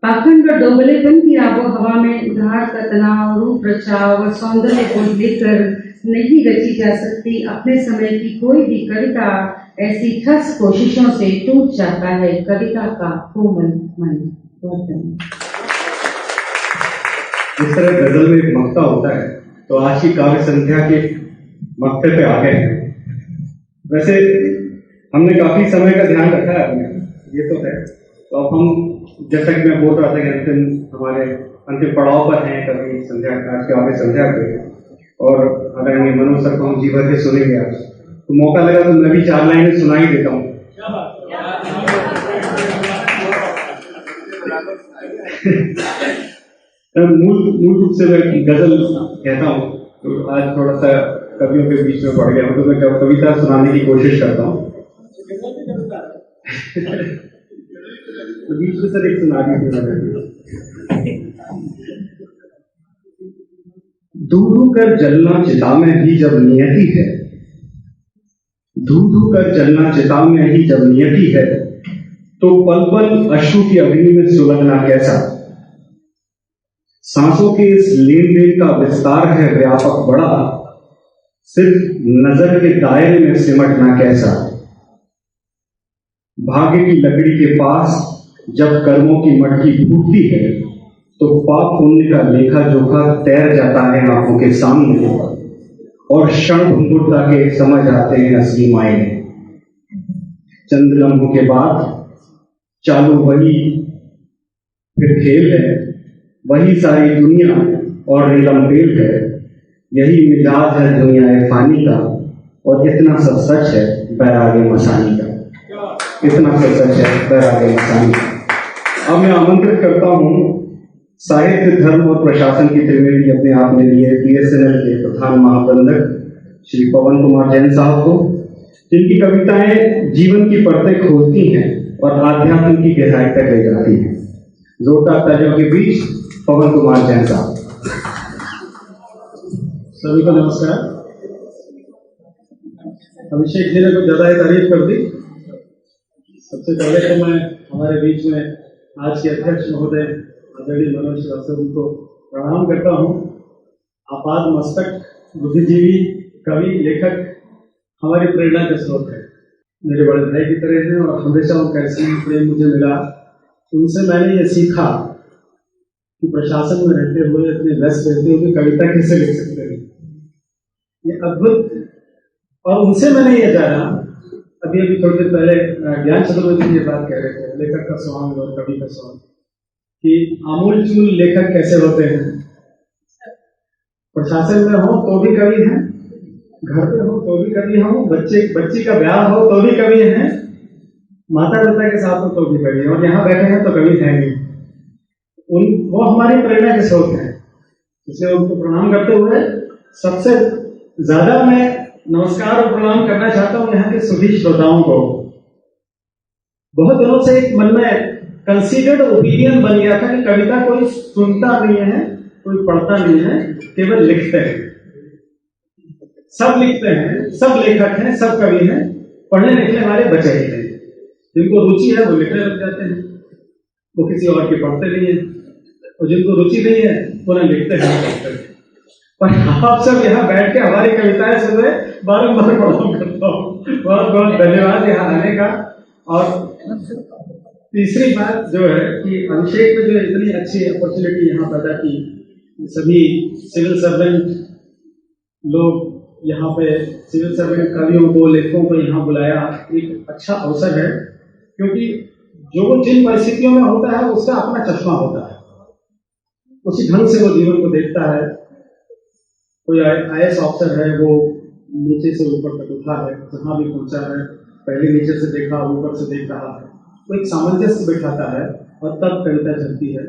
पाखंड और दोगलेपन की आबो हवा में उधार का तनाव, रूप रचाव और सौंदर्य बोध लेकर नहीं रची जा सकती अपने समय की कोई भी कविता। ऐसी ठस कोशिशों से टूट जाता है कविता का कोमल मन। बहुत धन्यवाद। इस तरह गजल में एक मक्ता होता है, तो आज की काव्य संध्या के मक्ते पे आ गए हैं। वैसे हमने काफी समय का ध्यान रखा है अपने, ये तो है। तो अब हम, जैसा कि मैं बोल रहा था कि हमारे अंतिम पड़ाव पर हैं कभी संध्या, आज के काव्य संध्या पे, और आदरणीय मनोज सर को हम जी भर के सुनेंगे आज, तो मौका लगा तो मैं भी 4 लाइनें सुना ही देता हूँ। मूल रूप से मैं गजल कहता हूँ, तो आज थोड़ा सा कवियों के बीच में पड़ गया हूँ, तो मैं कविता सुनाने की कोशिश करता हूँ। तो बीच में सर एक सुना दीजिए। धू कर जलना चिता में ही जब नियति है, धू कर जलना चिता में ही जब नियति है, तो पल पल अश्रु की अग्नि में सुलगना कैसा। सांसों के इस लेन देन का विस्तार है व्यापक बड़ा, सिर्फ नजर के दायरे में सिमटना कैसा। भाग्य की लकड़ी के पास जब कर्मों की मटकी फूटती है, तो पाप पुण्य का लेखा जोखा तैर जाता है आंखों के सामने, और क्षण भंगुरता के समझ आते हैं असली मायने। चंद लम्हों के बाद चालू वही फिर खेल है, वही सारी दुनिया और नीलम पेल है। यही मिजाज है दुनिया फानी का, और इतना सब सच है बैरागे मसानी का, इतना सब सच है बैरागे मसानी का। अब मैं आमंत्रित करता हूँ साहित्य, धर्म और प्रशासन की त्रिवेणी अपने आप में लिए BSNL के प्रधान महाप्रबंधक श्री पवन कुमार जैन साहब को, जिनकी कविताएं जीवन की परतें खोलती हैं और आध्यात्म की गहराई तक ले जाती हैं। जोरदार तालियों के बीच पवन कुमार जैन साहब। सभी को नमस्कार। अभिषेक जी ने कुछ ज्यादा ही तारीफ कर दी। सबसे पहले तो मैं हमारे बीच में आज के अध्यक्ष महोदय आदरणीय मनोज श्रीवास्तव जी को प्रणाम करता हूँ। आपात मस्तक, बुद्धिजीवी, कवि, लेखक हमारी प्रेरणा के स्रोत है। मेरे बड़े भाई की तरह हैं और हमेशा उनका इसलिए प्रेम मुझे मिला। उनसे मैंने ये सीखा कि प्रशासन में रहते हुए, इतने व्यस्त रहते हुए कविता कैसे लिख सकते हैं, ये अद्भुत। और उनसे मैंने ये जाना, अभी थोड़ी देर पहले ज्ञान चतुर्वेदी जी ये बात कह रहे थे, लेखक का स्वांग और कवि का स्वांग, कि आमूल चूल लेखक कैसे होते हैं। प्रशासन में हो तो भी कवि हैं, घर पे हो तो भी कवि हो, बच्ची का ब्याह हो तो भी कवि हैं, माता पिता के साथ हो तो भी कवि हैं, और यहाँ बैठे हैं तो कवि हैं नहीं। वो हमारी प्रेरणा के स्रोत हैं, इसलिए उनको प्रणाम करते हुए सबसे ज्यादा मैं नमस्कार और प्रणाम करना चाहता हूँ यहाँ के सभी श्रोताओं को। बहुत दिनों से एक मन में कंसीडर्ड ओपिनियन बन गया था कि कविता कोई सुनता नहीं है, कोई पढ़ता नहीं है, केवल लिखते हैं। सब लिखते हैं, सब लेखक हैं, सब कवि हैं, पढ़ने लिखने वाले बचे ही नहीं। जिनको रुचि है वो लिखने लग जाते हैं, वो किसी और की पढ़ते नहीं है, और जिनको रुचि नहीं है वो न लिखते हैं न पढ़ते हैं। पर आप सब यहाँ बैठ के हमारी कविताएं सुन रहे, बारंबार प्रणाम करता हूँ। बहुत बहुत धन्यवाद यहाँ आने का। और तीसरी बात जो है कि अभिषेक ने जो इतनी अच्छी अपॉर्चुनिटी यहाँ पैदा की, सभी सिविल सर्वेंट लोग यहाँ पे, सिविल सर्वेंट कवियों को, लेखकों को यहाँ बुलाया, एक अच्छा अवसर है। क्योंकि जो जिन परिस्थितियों में होता है उसका अपना चश्मा होता है, उसी ढंग से वो जीवन को देखता है। कोई IAS ऑफिसर है, वो नीचे से ऊपर तक उठा है, जहां भी पहुंचा है पहले नीचे से देखा, ऊपर से देख रहा है, वो एक सामंजस्य बैठाता है और तब कविता चलती है।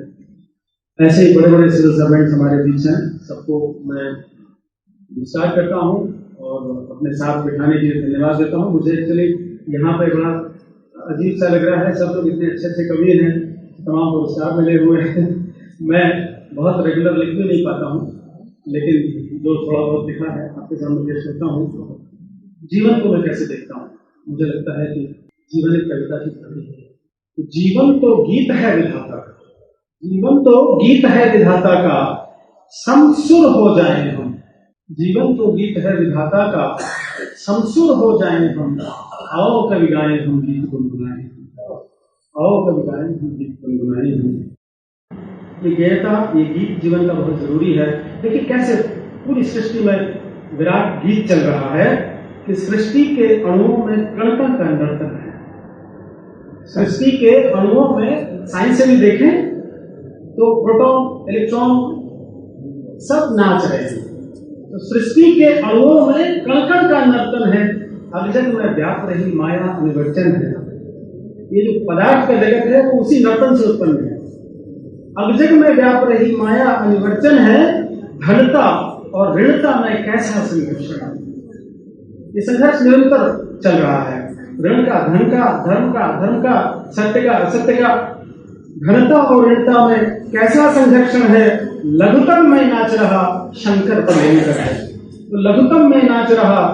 ऐसे ही बड़े बड़े सिविल सर्वेंट हमारे बीच हैं, सबको मैं नमस्कार करता हूँ और अपने साथ बिठाने के लिए धन्यवाद देता हूँ। मुझे एक्चुअली यहाँ पे बड़ा अजीब सा लग रहा है, सब लोग इतने अच्छे अच्छे कवि हैं, तमाम पुरस्कार मिले हुए हैं। मैं बहुत रेगुलर लिख भी नहीं पाता हूँ, लेकिन जो थोड़ा बहुत लिखा है आपके सामने पेश करता हूँ। जीवन को मैं कैसे देखता हूँ, मुझे लगता है कि जीवन एक कविता की तरह है। तो जीवन तो गीत है विधाता का, जीवन तो गीत है विधाता का, समसुर हो जाए हम। जीवन तो गीत है विधाता का, समसुर हो जाए हम। आओ कवि गाएं हम गीत गुनगुनाएं, आओ कवि गाएं हम गीत गुनगुनाएं हम। ये गीता, ये गीत जीवन का बहुत जरूरी है। देखिए कैसे पूरी सृष्टि में विराट गीत चल रहा है कि सृष्टि के अणुओं में कण कण का नर्तन है। सृष्टि के अणुओं में साइंस से भी देखें तो प्रोटॉन, इलेक्ट्रॉन सब नाच रहे हैं। तो सृष्टि के अणुओं में कण कण का नर्तन है। अगजग में व्याप्त रही माया अनिवर्चन है। ये जो पदार्थ का जगत है वो उसी नर्तन से उत्पन्न है। अगजग में व्याप्त रही माया अनिवर्चन है, धनता और ऋणता में कैसा संघर्ष है। ये संघर्ष निरंतर चल रहा है। ऋण का, धन का, धर्म का, धर्म का, सत्य का, असत्य का, घनता और ऋणता में कैसा संघर्षण है। लघुतम में नाच रहा शंकर प्रियंकर है। तो लघुतम में नाच रहा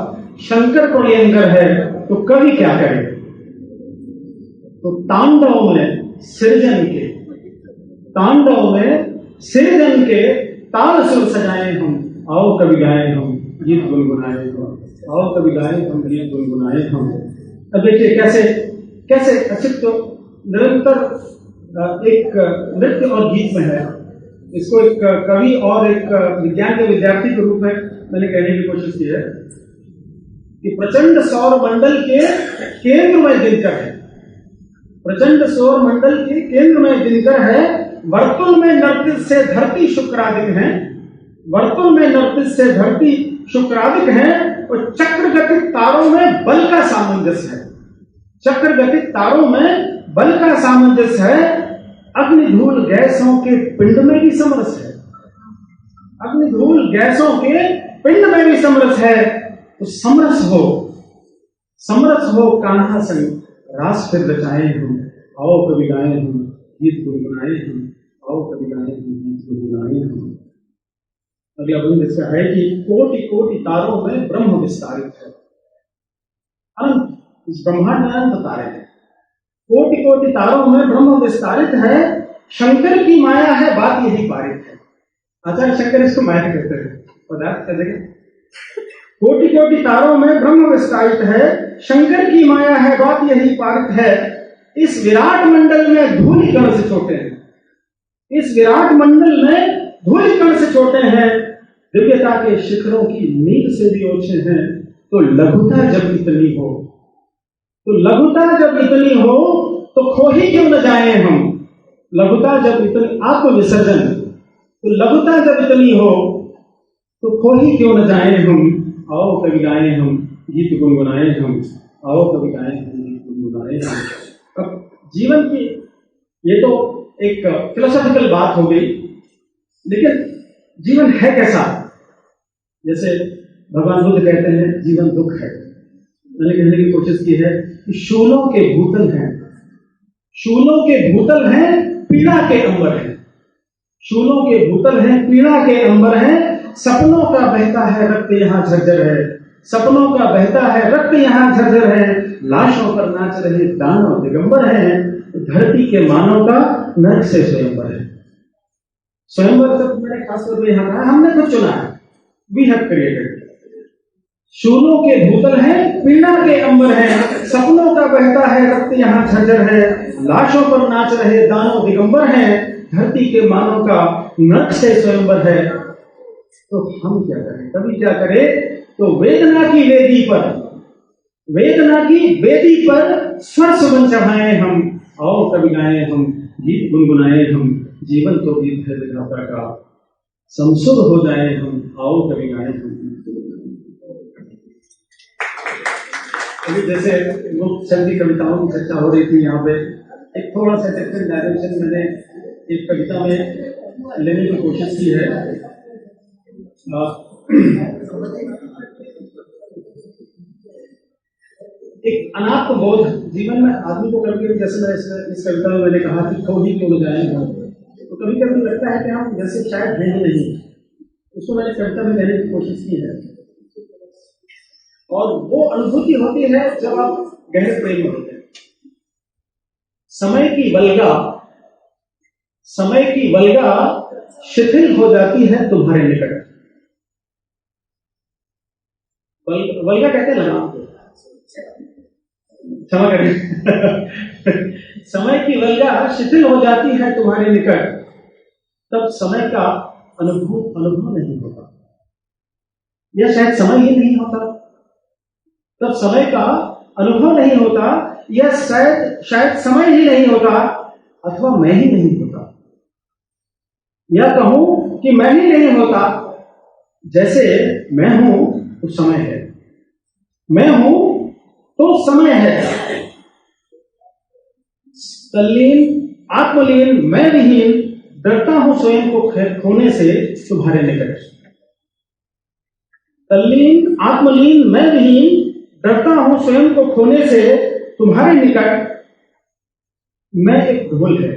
शंकर प्रियंकर है, तो कवि क्या करे। तो तांडव में सृजन के, तांडव में सृजन के ताल सुर सजाए हम। आओ कवि गाए हम गीत गुनगुनाए हम, आओ कवि गाए हम गीत गुनगुनाए हम। अब देखिए कैसे कैसे अस्तित्व निरंतर एक नृत्य और गीत में है। इसको एक कवि और एक विज्ञान के विद्यार्थी के रूप में मैंने कहने की कोशिश की है कि प्रचंड सौर मंडल के केंद्र में दिनकर है। प्रचंड सौर मंडल के केंद्र में दिनकर है। वर्तुल में नर्तित से धरती शुक्रादिक है। वर्तुल में नर्तित से धरती शुक्रादिक है। और चक्र गतिक तारों में बल का सामंजस्य है। चक्र गतिक तारों में बल का सामंजस्य है। अग्निधूल गैसों के पिंड में भी समरस है। अग्निधूल गैसों के पिंड में भी समरस है। तो समरस हो कान्हा संग रास फिर रचाए हम। आओ कवि गाए हम गीत गुनगुनाए हम। आओ कवि गाए हम गीत गुनगुनाए हम। अगला बंद इसका है कि कोटि कोटि तारों में ब्रह्म विस्तारित है। अनंत, इस ब्रह्मांड में अनंत तारे हैं। कोटि कोटि तारों में ब्रह्म विस्तारित है। शंकर की माया है बात यही पारित है। आचार्य शंकर इसको माया कहते हैं। पदार्थ का जगह कोटि कोटि तारों में ब्रह्म विस्तारित है, शंकर की माया है बात यही पारित है। इस विराट मंडल में धूलि कण से छोटे हैं, इस विराट मंडल में धूलि कण से छोटे हैं, दिव्यता के शिखरों की नींद से भी ओछे हैं। तो लघुता जब इतनी हो, तो लघुता जब इतनी हो तो खो ही क्यों न जाए हम। लघुता जब इतनी, आत्मविसर्जन, तो लघुता जब इतनी हो तो खो ही क्यों न जाए हम। आओ कभी गाएं हम गीत गुनगुनाए हम, आओ कभी गाएं हम गीत गुनगुनाए हम। अब जीवन की ये तो एक फिलोसॉफिकल बात हो गई, लेकिन जीवन है कैसा? जैसे भगवान बुद्ध कहते हैं जीवन दुख है। मैंने कहने की कोशिश की है कि शूलों के भूतल हैं, शूलों के भूतल हैं, पीड़ा के अंबर हैं। शूलों के भूतल हैं, पीड़ा के अंबर हैं। सपनों का बहता है रक्त यहाँ झरझर है, सपनों का बहता है रक्त यहाँ झरझर है। लाशों पर नाच रहे दानव दिगंबर हैं, धरती के मानव का नरक से स्वयंवर है। स्वयंवर तक मैंने खासतौर पर यहाँ कहा, हमने खुद चुना है, वी हैव क्रिएटेड। शूलों के भूतल हैं, पीड़ा के अंबर हैं, सपनों का बहता है रक्त यहाँ झरझर है। लाशों पर नाच रहे दानव दिगंबर हैं, धरती के मानव का नरक से स्वयंवर है। तो हम क्या करें? कभी क्या करें? तो वेदना की वेदी पर, वेदना की वेदी पर स्वर सुमन चढ़ाएं हम, आओ कभी गाएं हम गीत गुनगुनाए हम। जीवन तो गीत है विधाता का, समसुर हो जाए हम, आओ कभी गाएं हम गीत गुनगुनाए। अभी जैसे मुक्त छंदी कविताओं की चर्चा हो रही थी, यहाँ पे एक थोड़ा सा डिफरेंट डायरेक्शन मैंने एक कविता में लेने की कोशिश की है। एक अनात्म बोध जीवन में आदमी को कभी, जैसे मैं इस कविता में मैंने कहा कि खो ही क्यों न जाए हम, तो कभी कभी लगता है कि हम जैसे शायद हैं ही नहीं। उसको मैंने कविता में कहने की कोशिश की है। और वो अनुभूति होती है जब आप गहरे प्रेम में होते हैं। समय की वल्गा, समय की वल्गा शिथिल हो जाती है तुम्हारे निकट। वल्गा कहते हैं लगाम को, क्षमा करिए समय की वल्गा शिथिल हो जाती है तुम्हारे निकट, तब समय का अनुभव नहीं होता, या शायद समय ही नहीं होता। तब समय का अनुभव नहीं होता, या शायद समय ही नहीं होता, अथवा मैं ही नहीं होता, या कहूं कि मैं ही नहीं होता। जैसे मैं हूं तो समय है, मैं हूं तो समय है। तल्लीन आत्मलीन मैं विहीन, डरता हूं स्वयं को खोने से तुम्हारे निकट। तल्लीन आत्मलीन मैं विहीन, डरता हूं स्वयं को खोने से तुम्हारे निकट। मैं एक ढोल है,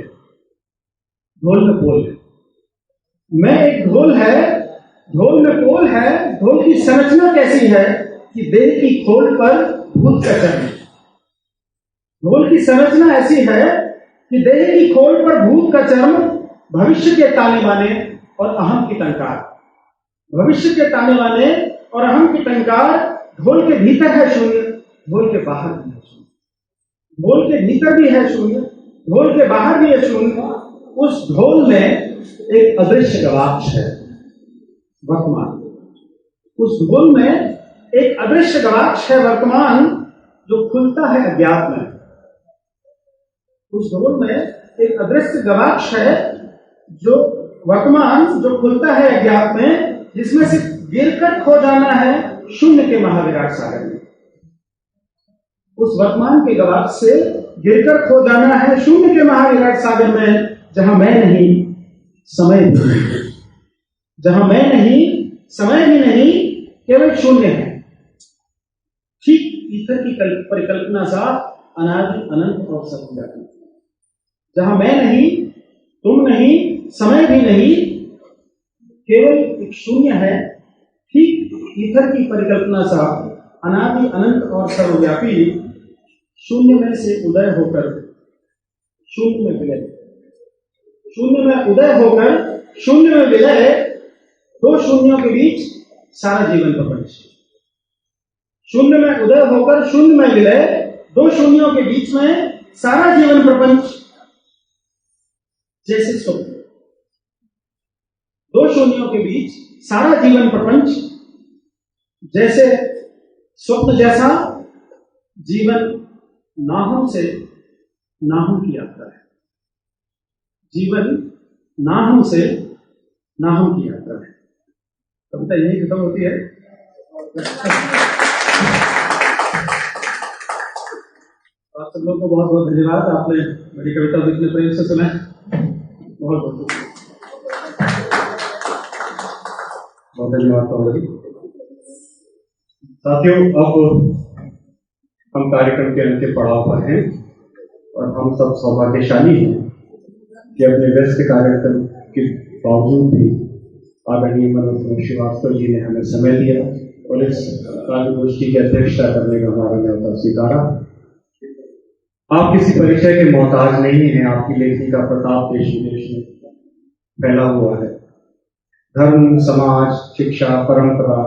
ढोल में पोल है। मैं एक ढोल है, ढोल में पोल है। ढोल की संरचना कैसी है कि देह की खोल पर भूत का चर्म। ढोल की संरचना ऐसी है कि देह की खोल पर भूत का चर्म, भविष्य के ताने बाने और अहम की टंकार। भविष्य के ताने बाने और अहम की टंकार। ढोल के भीतर है शून्य, ढोल के बाहर भी है शून्य। ढोल के भीतर भी है शून्य, ढोल के बाहर भी है शून्य। उस ढोल में एक अदृश्य गवाक्ष है वर्तमान। उस ढोल में एक अदृश्य गवाक्ष है वर्तमान, जो खुलता है अज्ञात में। उस ढोल में एक अदृश्य गवाक्ष है जो वर्तमान, जो खुलता है अज्ञात में, जिसमें से गिरकर खो जाना है शून्य के महाविराट सागर में। उस वर्तमान के गवाक्ष से गिरकर खो जाना है शून्य के महाविराट सागर में, जहां मैं नहीं समय भी नहीं, जहां मैं नहीं समय भी नहीं, केवल शून्य है। ठीक ईथर की परिकल्पना सा अनादि अनंत और सत्य, जहां मैं नहीं, तुम नहीं, समय भी नहीं, केवल एक शून्य है। ठीक ईथर की परिकल्पना सा अनादि अनंत और सर्वव्यापी शून्य में से उदय होकर शून्य में विलय। शून्य में उदय होकर शून्य में विलय, दो शून्यों के बीच सारा जीवन प्रपंच। शून्य में उदय होकर शून्य में विलय, दो शून्यों के बीच में सारा जीवन प्रपंच जैसे स्वप्न। दो शून्यों के बीच सारा जीवन प्रपंच जैसे स्वप्न जैसा जीवन नाहों से नाहों की यात्रा है। जीवन नाहों से नाहों की यात्रा है। कविता यही खत्म होती है। आप सब लोगों को बहुत बहुत धन्यवाद। आपने मेरी कविता को इतने प्रेम से सुना। बहुत बहुत धन्यवाद। साथियों, अब हम कार्यक्रम के अंतिम पड़ाव पर हैं और हम सब सौभाग्यशाली हैं कि अपने व्यस्त कार्यक्रम के बावजूद भी आदरणीय मनोज श्रीवास्तव जी ने हमें समय दिया और इस कार्यगोष्ठी की अध्यक्षता करने का हमारा न्योता स्वीकारा। आप किसी परिचय के मोहताज नहीं हैं। आपकी लेखनी का प्रताप देश विदेश में फैला हुआ है। धर्म, समाज, शिक्षा, परंपरा,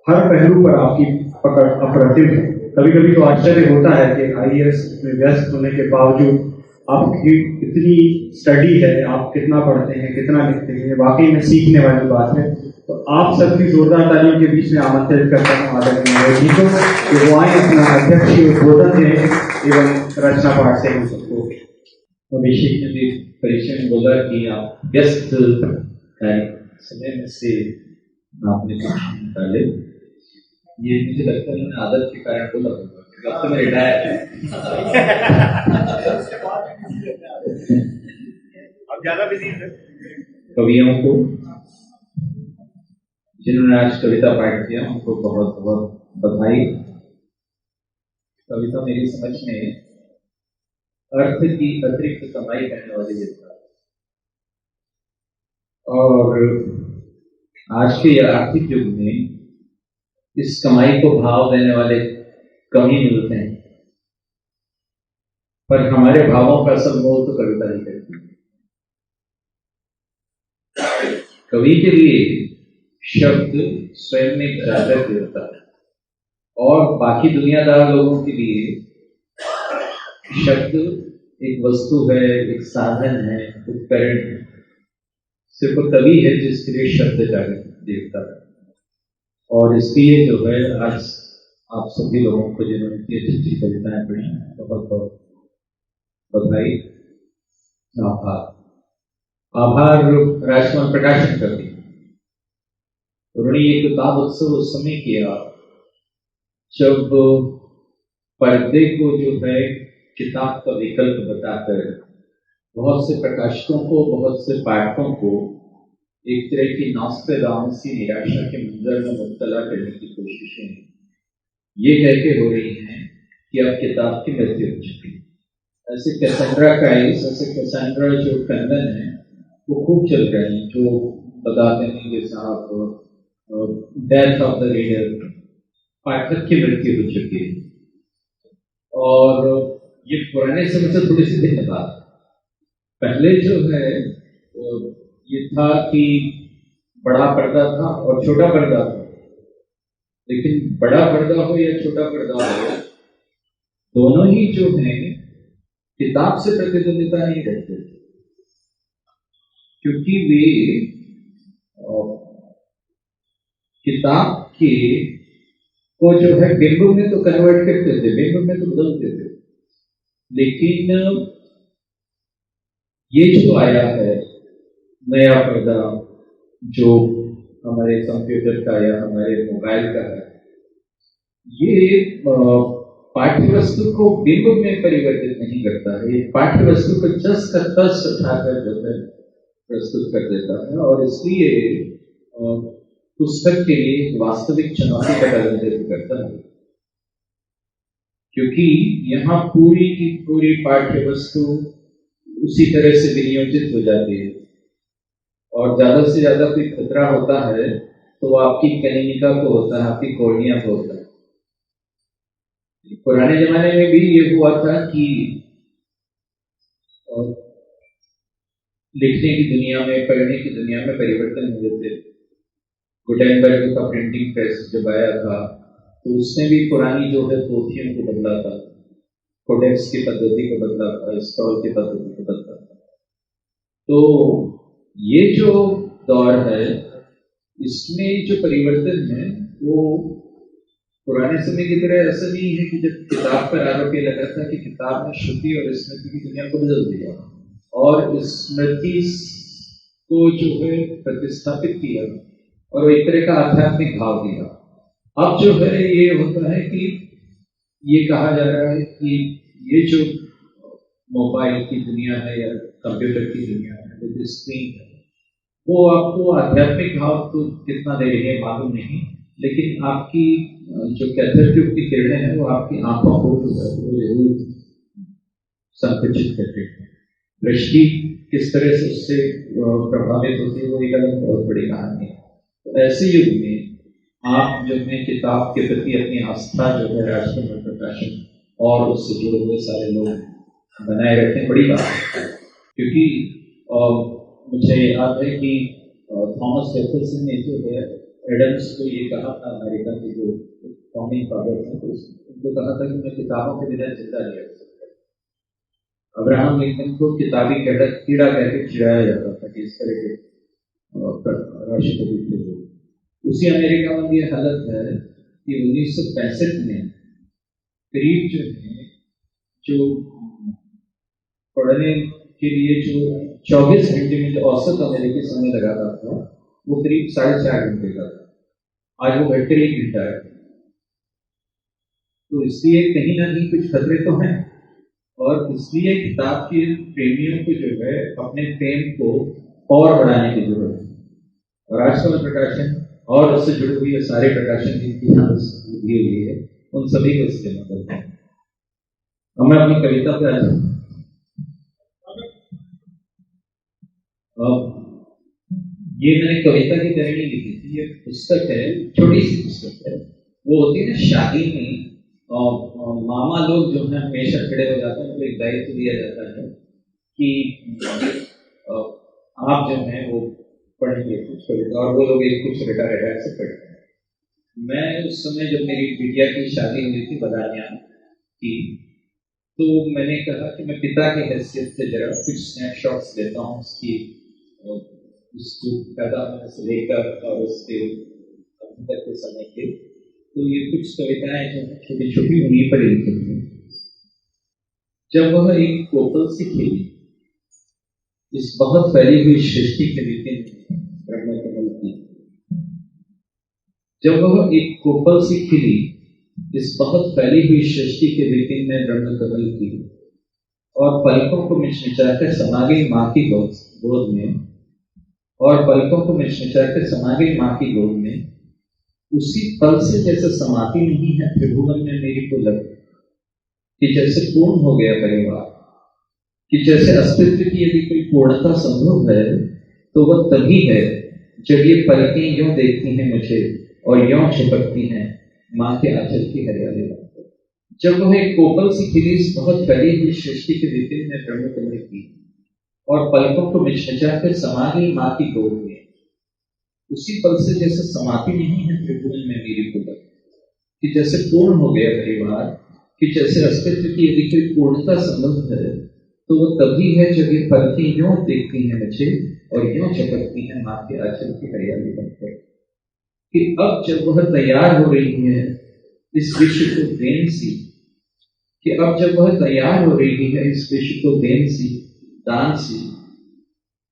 हर पहलू पर आपकी पकड़ अप्रतिम है। कभी कभी तो आश्चर्य होता है कि IAS में व्यस्त होने के बावजूद आपकी इतनी स्टडी है, आप कितना पढ़ते हैं, कितना लिखते हैं, वाकई में सीखने वाली बात है। तो आप सबकी जोरदार तालियों के बीच में आमंत्रित करता हूँ आदरणीय मनोज जी को कि वो आए, अपना अध्यक्षीय उद्बोधन दें एवं रचना पाठ से हम सबको। अभिषेक ने भी परिचय में बोला कि आप व्यस्त समय में से आपने निकाले। ये मुझे लगता है उन्होंने आदत के कारण बोला होगा, अब तो मैं रिटायर है। अब ज्यादा बिजी है। कवियों को जिन्होंने आज कविता पाठ किया उनको बहुत बहुत बधाई। कविता मेरी समझ में अर्थ की अतिरिक्त कमाई करने वाली विधा और आज के आर्थिक युग में इस कमाई को भाव देने वाले कम ही मिलते हैं, पर हमारे भावों का सब मोल तो कविता ही करती है। कवि के लिए शब्द स्वयं में जागृत होता है और बाकी दुनियादार लोगों के लिए शब्द एक वस्तु है, एक साधन है, उपकरण है। सिर्फ कवि है जिसके लिए शब्द जागृत देता है। और इसलिए जो है आज आप सभी लोगों को जिन्होंने इतनी अच्छी कविताएं पढ़ी, बहुत बहुत बधाई, आभार। राजकुमार प्रकाशन करती उन्होंने ये किताब उत्सव उस समय किया जब पर्दे को जो है किताब का विकल्प बताकर बहुत से प्रकाशकों को, बहुत से पाठकों को एक तरह की नॉस्ट्रेडामसी निराशा के मंजर में मुब्तला करने की कोशिशें ये कहके हो रही हैं कि अब किताब की मृत्यु हो चुकी है। ऐसे कैसेंड्रा क्राइस, ऐसे कैसेंड्रा जो कंदन है वो खूब चल रहे हैं, जो बताते हैं कि साहब डेथ ऑफ द रीडर, पाठक की मृत्यु हो चुकी है। और ये पुराने समय से थोड़ी सी भिन्न बात। पहले जो है ये था कि बड़ा पर्दा था और छोटा पर्दा था, लेकिन बड़ा पर्दा हो या छोटा पर्दा हो, दोनों ही जो है किताब से प्रतिद्वंदिता नहीं करते, क्योंकि वे किताब के को जो है बिंब में तो कन्वर्ट करते थे, बिंब में तो बदलते थे। लेकिन ये जो आया है नया पर्दा जो हमारे कंप्यूटर का या हमारे मोबाइल का है, ये पाठ्य वस्तु को बिंब में परिवर्तित नहीं करता है, ये पाठ्य वस्तु को जस का तस उठाकर जो है प्रस्तुत कर देता है। और इसलिए पुस्तक के लिए वास्तविक चुनौती का प्रतिनिधित्व करता है, क्योंकि यहाँ पूरी की पूरी पाठ्य वस्तु उसी तरह से विनियोजित हो जाती है और ज्यादा से ज्यादा कोई खतरा होता है तो वो आपकी कनिका को होता है, आपकी कोर्निया को होता है। पुराने जमाने में भी ये हुआ था कि लिखने की दुनिया में, पढ़ने की दुनिया में परिवर्तन हुए थे। गुटेनबर्ग का प्रिंटिंग प्रेस जब आया था तो उसने भी पुरानी जो है पोथियों को बदला था, कोडेक्स की पद्धति को बदला था, स्क्रॉल की पद्धति को बदला था। तो ये जो दौर है इसमें जो परिवर्तन है वो पुराने समय की तरह ऐसा नहीं है कि जब किताब पर आरोप लगा था कि किताब ने श्रुति और स्मृति की दुनिया को बदल दिया और स्मृति को जो है प्रतिस्थापित किया और एक तरह का आध्यात्मिक भाव दिया। अब जो है ये होता है कि ये कहा जा रहा है कि ये जो मोबाइल की दुनिया है या कंप्यूटर की दुनिया है, जो स्क्रीन है, वो आपको आध्यात्मिक भाव तो कितना दे रही है मालूम नहीं, लेकिन आपकी जो कैथोड ट्यूब की किरणें हैं वो आपकी आंखों को वो जरूर संकुचित करते हैं। दृष्टि किस तरह से उससे प्रभावित होती है वो एक अलग बहुत बड़ी कहानी है। तो ऐसे युग में आप जो है किताब के प्रति अपनी आस्था जो है राजकमल प्रकाशन और उससे जुड़े हुए सारे लोग बनाए रखें, बड़ी बात है। क्योंकि मुझे याद है कि थॉमस जेफरसन ने जो है एडम्स को ये कहा था, अमेरिका के जो फाउंडिंग फादर थे, तो उनको कहा था कि मैं किताबों के बिना जिंदा नहीं रह सकता। अब्राहम लिंकन को किताबी कीड़ा कहकर चिढ़ाया जाता था कि इस तरह के राष्ट्रपति थे। उसी अमेरिका में ये हालत है कि 1965 में करीब जो है जो पढ़ने के लिए जो 24 घंटे में जो औसत अमेरिकी समय लगाता था वो करीब 4.5 घंटे का था, आज वो घंटे 1 घंटा है। तो इसलिए कहीं ना कहीं कुछ खतरे तो हैं और इसलिए किताब के प्रेमियों को जो है अपने प्रेम को और बढ़ाने की जरूरत है। और राजकमल प्रकाशन और उससे जुड़े हुए सारे प्रकाशन जिनकी यहाँ दी हुई है उन सभी को इस्तेमाल करते हैं। अब मैं अपनी कविता पे आ जाऊँ। ये मैंने कविता की तरह नहीं लिखी थी, ये पुस्तक है, छोटी सी पुस्तक है। वो होती है ना शादी में मामा लोग जो है हमेशा खड़े हो जाते हैं, उनको एक दायित्व दिया जाता है कि आप जो है वो पढ़ेंगे कुछ कविता, और वो लोग एक कुछ रटा से पढ़ते हैं। मैं उस समय जब मेरी बिटिया की शादी हुई थी बदानिया की, तो मैंने कहा कि मैं पिता की हैसियत से जरा कुछ स्नैपशॉट्स देता हूँ उसकी पैदा होने से लेकर और उसके अभी तक के समय के। तो ये कुछ कविताएं जो है छोटी छोटी उन्हीं पर लिखी थी। जब वह एक कोपल सी खिली इस बहुत फैली हुई सृष्टि के विपिन ब्रह्मकमल की, जब वह एक कोपल सी खिली इस बहुत फैली हुई सृष्टि के विपिन में ब्रह्मकमल की और पलकों को मिचमिचाकर समा गई माँ की गोद में, और पलकों को मिचमिचाकर समा गई माँ की गोद में, उसी पल से जैसे समाती नहीं है त्रिभुवन में मेरी को लग कि जैसे पूर्ण हो गया परिवार, कि जैसे अस्तित्व की यदि कोई पूर्णता संभव है तो वह तभी है जब ये पलकें यूं देखती हैं मुझे और यूं छिपकती हैं माँ के आंचल की हरियाली पर। जब वह एक कोपल सी खिली इस बहुत फैली हुई सृष्टि के विपिन में ब्रह्मकमल की और पलकों को मिचमिचाकर समा गई माँ की गोद में, उसी पल से जैसे समाती नहीं है त्रिभुवन में मेरी पुलक कि जैसे पूर्ण हो गया परिवार, कि जैसे अस्तित्व की यदि कोई पूर्णता संभव है तो वो तभी है जब ये पलकें यूं देखती हैं मुझे और यूं चपकती हैं माँ के आंचल की हरियाली बनकर, कि अब जब वह तैयार हो रही है इस विश्व को देन सी, कि अब जब वह तैयार हो रही है इस विश्व को देन सी दान सी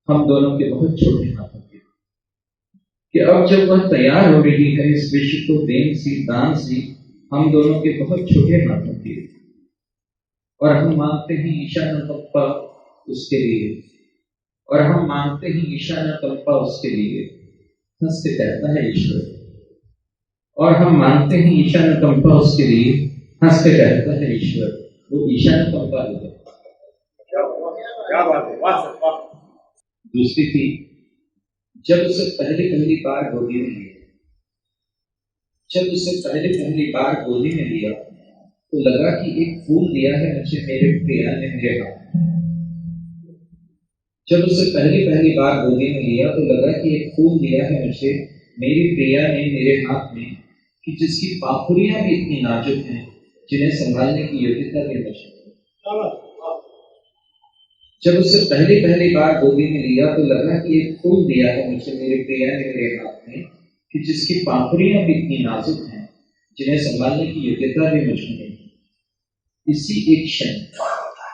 हम दोनों के बहुत छोटे हाथों के, कि अब जब वह तैयार हो रही है इस विश्व को देन सी दान सी हम दोनों के बहुत छोटे हाथों के, और हम मांगते हैं ईशान पप्पा उसके लिए, और हम मांगते हैं ईशान पप्पा उसके लिए, हंस के कहता है ईश्वर, और हम मांगते हैं ईशान पप्पा उसके लिए, हंस के कहता है ईश्वर, वो ईशान पप्पा है। क्या बात है। दूसरी थी, जब उसे पहली बार गोदी में लिया, जब उसे पहली बार गोदी में लिया तो लगा कि एक फूल दिया है मुझे मेरे प्रिया ने मेरे हाथ। जब उसे पहली बार गोदी में लिया तो लगा कि एक फूल दिया है मुझे मेरी प्रिया ने मेरे हाथ में, कि जिसकी पाखुरियां भी इतनी नाजुक हैं जिन्हें संभालने की योग्यता भी मुझे नहीं। जब उसे पहली बार गोदी में लिया तो लगा कि एक फूल दिया है मुझे मेरी प्रिया ने मेरे हाथ में, कि जिसकी पाखुरियां भी इतनी नाजुक हैं जिन्हें संभालने की योग्यता भी मुझे नहीं। इसी एक क्षण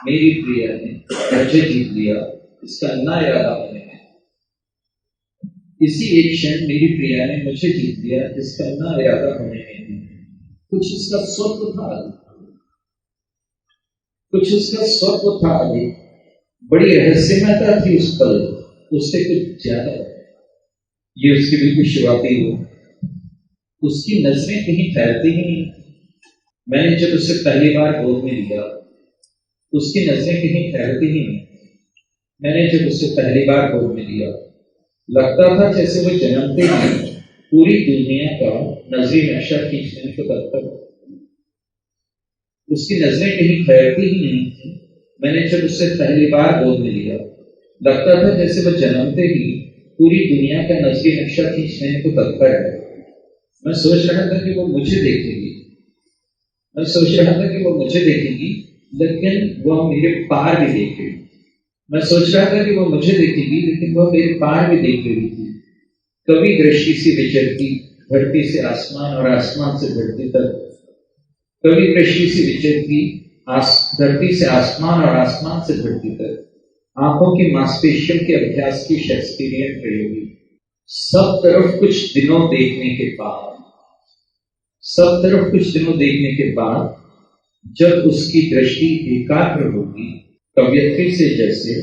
मेरी प्रिया ने मुझे जीत लिया, इसका ना इरादा होने में। इसी एक क्षण मेरी प्रिया ने मुझे जीत लिया, इसका ना इरादा होने में। कुछ उसका स्वत्व था अधिक, कुछ उसका स्वत्व था अधिक, बड़ी रहस्यमयता थी उस पल, उससे कुछ ज्यादा। ये उसकी बिल्कुल शुरुआती हो, उसकी नजरें कहीं फैलती ही नहीं। मैंने जब उसे पहली बार गोद में लिया, उसकी नजरें कहीं फैलती ही नहीं। मैंने जब उसे पहली बार गोद में लिया, लगता था जैसे वो जन्मते ही पूरी दुनिया का नजरी नक्शा खींचने को तत्पर। उसकी नजरें कहीं फैलती ही नहीं थी। मैंने जब उसे पहली बार गोद में लिया, लगता था जैसे वो जन्मते ही पूरी दुनिया का नजरी नक्शा खींचने को तत्पर है। मैं सोच रहा था कि वो मुझे देखेगी, मैं सोच रहा था कि वो मुझे देखेगी, लेकिन वह मेरे पार भी देखेगी। मैं सोच रहा था कि वो मुझे देखेगी, लेकिन वह मेरे पार भी देख रही थी। कभी दृष्टि से विचरती, धरती से आसमान और आसमान से धरती तक। कभी दृष्टि से विचरती, धरती से आसमान और आसमान से धरती तक। आंखों की मांसपेशियों के अभ्यास की शेक्सपियरियन प्रयोगी। सब तरफ कुछ दिनों देखने के बाद, सब तरफ कुछ दिनों देखने के बाद, जब उसकी दृष्टि एकाग्र होगी, कव्यत्री से जैसे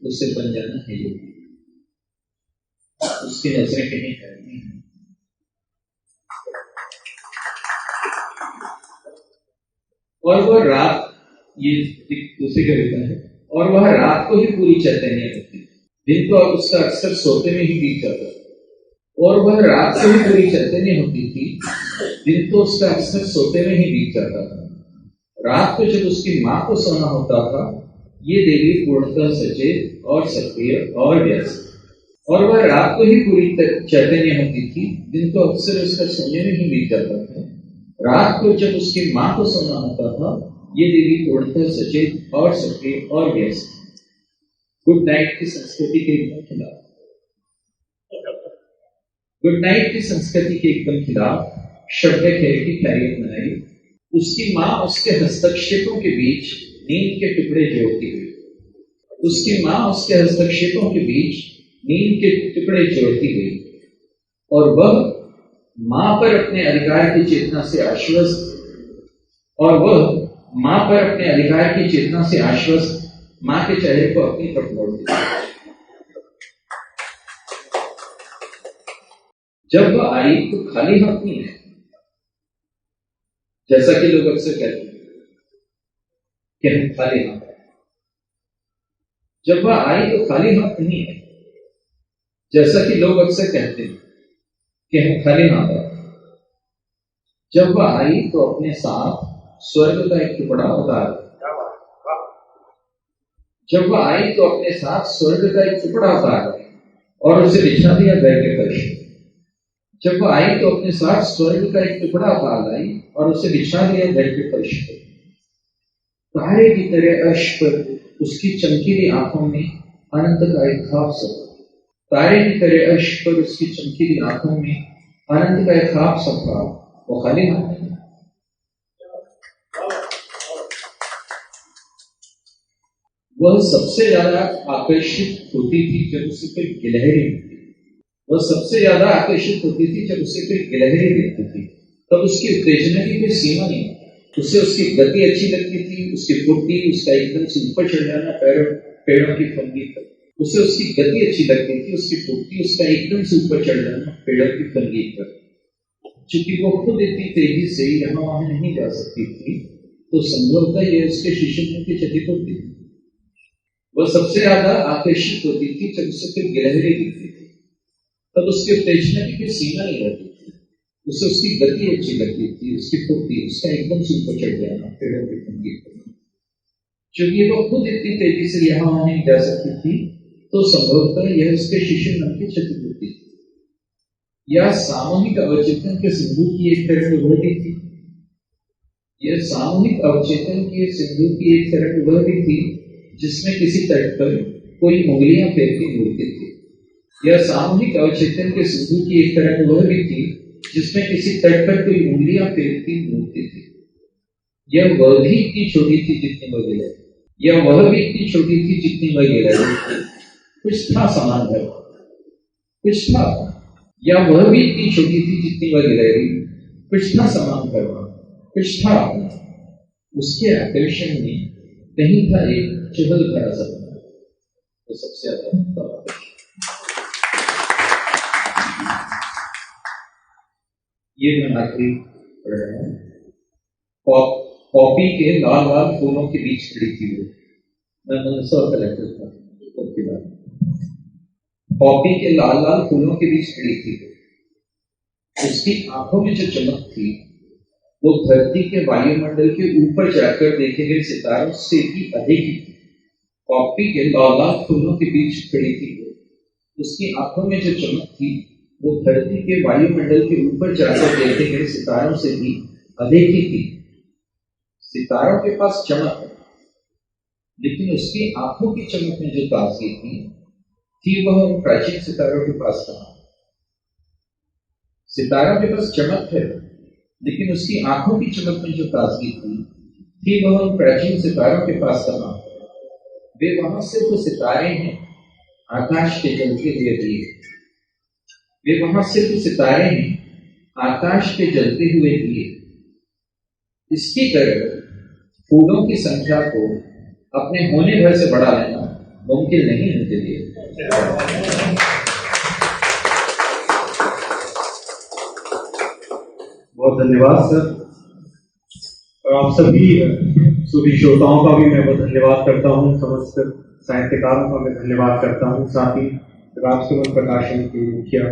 उसे बन जाना है योगी। उसकी नजरें कहीं फैलती हैं। और वह रात, ये दूसरी कविता है, और वह रात को ही पूरी चैतन्य होती, दिन तो अब उसका अक्सर सोते में ही बीत जाता। और वह रात को ही पूरी चैतन्य होती थी, दिन तो उसका अक्सर सोते में ही बीत जाता था। रात को जब उसकी माँ को सोना होता था, ये देवी पूर्णतः सचेत और सक्रिय और व्यस्त। और वह रात को ही पूरी चैतन्य होती थी, दिन तो अक्सर उसका सोने में ही बीत जाता था। रात को जब उसकी माँ को सोना होता था, ये देवी पूर्णतः सचेत और सक्रिय और व्यस्त। गुड नाइट की संस्कृति के एकदम खिलाफ, गुड नाइट की संस्कृति के एकदम खिलाफ शब्द खेल की खैरियत मनाई। उसकी माँ उसके हस्तक्षेपों के बीच नींद के टुकड़े जोड़ती हुई, उसकी माँ उसके हस्तक्षेपों के बीच नींद के टुकड़े जोड़ती हुई। और वह माँ पर अपने अधिकार की चेतना से आश्वस्त, और वह माँ पर अपने अधिकार की चेतना से आश्वस्त माँ के चेहरे को अपनी तरफ मोड़ती है। जब वह आई तो खाली हाथ नहीं है, जैसा कि लोग अक्सर कहते हैं कि हम खाली हाथ हैं। जब वह आई तो खाली हाथ नहीं है, जैसा कि लोग अक्सर कहते हैं कि हम खाली हाथ हैं। जब वह आई तो अपने साथ स्वर्ग का एक टुकड़ा उतार, जब वह आई तो अपने साथ स्वर्ग का एक टुकड़ा उतार और उसे बिछा दिया घर के फर्श। जब वह आई तो अपने साथ स्वर्ग का एक टुकड़ा उतार लाई और उसे बिछा दिया घर के फर्श पर। तारे की तरह अर्श पर उसकी चमकीली आंखों में अनंत का एक ख्वाब सपना। तारे की तरह अर्श पर उसकी चमकीली आंखों में अनंत का एक ख्वाब सपना। वो खाली हाथ नहीं। वह सबसे ज्यादा आकर्षित होती थी जब उसे कोई गिलहरी मिलती। वह सबसे ज्यादा आकर्षित होती थी जब उसे कोई गिलहरी मिलती थी। तब उसकी उत्तेजना की कोई सीमा नहीं। उसे उसकी गति अच्छी लगती थी, उसकी फुर्ती, उसका एकदम से ऊपर चढ़ जाना पेड़ों की फंदी पर। उसे उसकी गति अच्छी लगती थी, उसकी फुर्ती, उसका एकदम से ऊपर चढ़ जाना पेड़ों की फंदी पर। चूंकि वो खुद इतनी तेजी से यहाँ वहां नहीं जा सकती थी, तो संभवतः यह उसके शिष्य की क्षतिपूर्ति थी। वह सबसे ज्यादा आकर्षित होती थी जब उसे कोई गिलहरी दिखती थी। तब उसकी उत्तेजना की कोई सीमा नहीं रहती थी। उसे उसकी गति अच्छी लगती थी, उसकी फुर्ती, उसका एकदम से ऊपर चढ़ जाना पेड़ों की फंदी पर। चूंकि वो खुद इतनी तेजी से यहाँ वहां नहीं जा सकती थी, तो संभवतः यह उसके शिशु मन की क्षतिपूर्ति थी। या सामूहिक अवचेतन के सिंधु की एक तरह वह भी थी। यह सामूहिक अवचेतन के सिंधु की एक तरह वह भी थी जिसमें किसी तट पर कोई उंगलियां फेरती मूर्ति थी। यह सामूहिक अवचेतन के सिंधु की एक तरह वह भी थी जिसमें किसी तट पर कोई उंगलियां फेरती मूर्ति थी। यह वह भी इतनी छोटी थी जितनी वह गिलहरी, यह वह भी इतनी छोटी थी जितनी वह गिलहरी। कुछ था समान है, कुछ था, या वह भी इतनी छोटी थी जितनी वह गिलहरी। कुछ था समान करवा, कुछ था अपना। उसके आकर्षण में कहीं था एक चहल भरा सपना, तो सबसे ज्यादा ये मैं आखिरी पढ़ रहा हूँ। पॉपी के लाल लाल फूलों के बीच खड़ी थी वो। मैं मंदसौर कलेक्टर था उसके बाद। पॉपी के लाल लाल फूलों के बीच खड़ी थी वो। उसकी आंखों में जो चमक थी वो धरती के वायुमंडल के ऊपर जाकर देखे गए सितारों से भी अधिक ही थी। पॉपी के लाल लाल फूलों के बीच खड़ी थी वो। उसकी आंखों में जो चमक थी वो धरती के वायुमंडल के ऊपर जाकर देखे गए सितारों से भी अधिक ही थी। सितारों के पास चमक है, लेकिन उसकी आंखों की चमक में जो ताजगी थी वह उन प्राचीन सितारों के पास कहाँ। सितारों के पास चमक है, लेकिन उसकी आंखों की चमक में जो ताजगी थी वह उन प्राचीन सितारों के पास कहाँ। वे वहां सिर्फ सितारे हैं, आकाश के जलते हुए दिए। वे वहां सिर्फ सितारे हैं, आकाश के जलते हुए दिए। इसकी तरह फूलों की संख्या को अपने होने भर से बढ़ा लेना मुमकिन नहीं है उनके लिए। बहुत धन्यवाद सर। और आप सभी सभी श्रोताओं का भी मैं बहुत धन्यवाद करता हूँ। समस्त साहित्यकारों का मैं धन्यवाद करता हूँ। साथ ही राजकमल प्रकाशन के मुखिया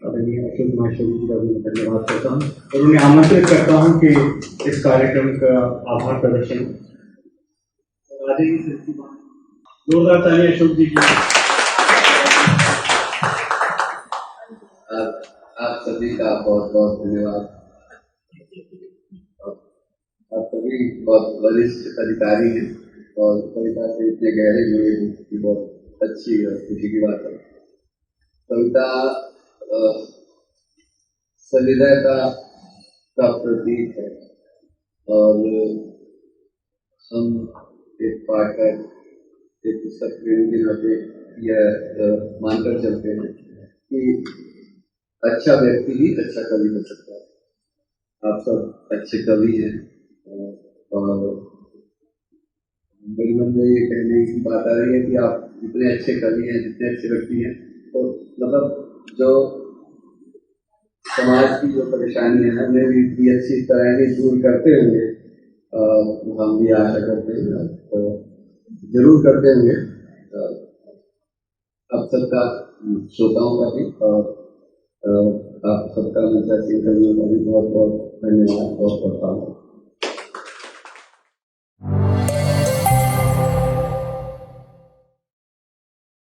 आदरणीय अशोक माहेश्वरी जी का भी मैं धन्यवाद करता हूँ और उन्हें आमंत्रित करता हूँ कि इस कार्यक्रम का आभार प्रदर्शन जोरदार ताली अशोक जी की। आप सभी का बहुत बहुत धन्यवाद। आप सभी बहुत वरिष्ठ अधिकारी हैं और कविता से इतने गहरे जुड़े हैं कि बहुत अच्छी और खुशी की बात है। कविता सहृदयता का प्रतीक है और हम एक पाठक, एक पुस्तक प्रेमी के नाते यह मानकर चलते हैं कि अच्छा व्यक्ति भी अच्छा कवि हो सकता है। आप सब अच्छे कवि हैं और मेरे मन में ये कहने की बात आ रही है कि आप जितने अच्छे कवि हैं, जितने अच्छे व्यक्ति हैं, तो मतलब जो समाज की जो परेशानियां हैं उन्हें भी इतनी अच्छी तरह से दूर करते होंगे, हम भी आशा करते हैं तो जरूर करते होंगे। आप सबका, श्रोताओं का भी और आप सबका मुझे कवियों का भी बहुत बहुत धन्यवाद, बहुत बहुत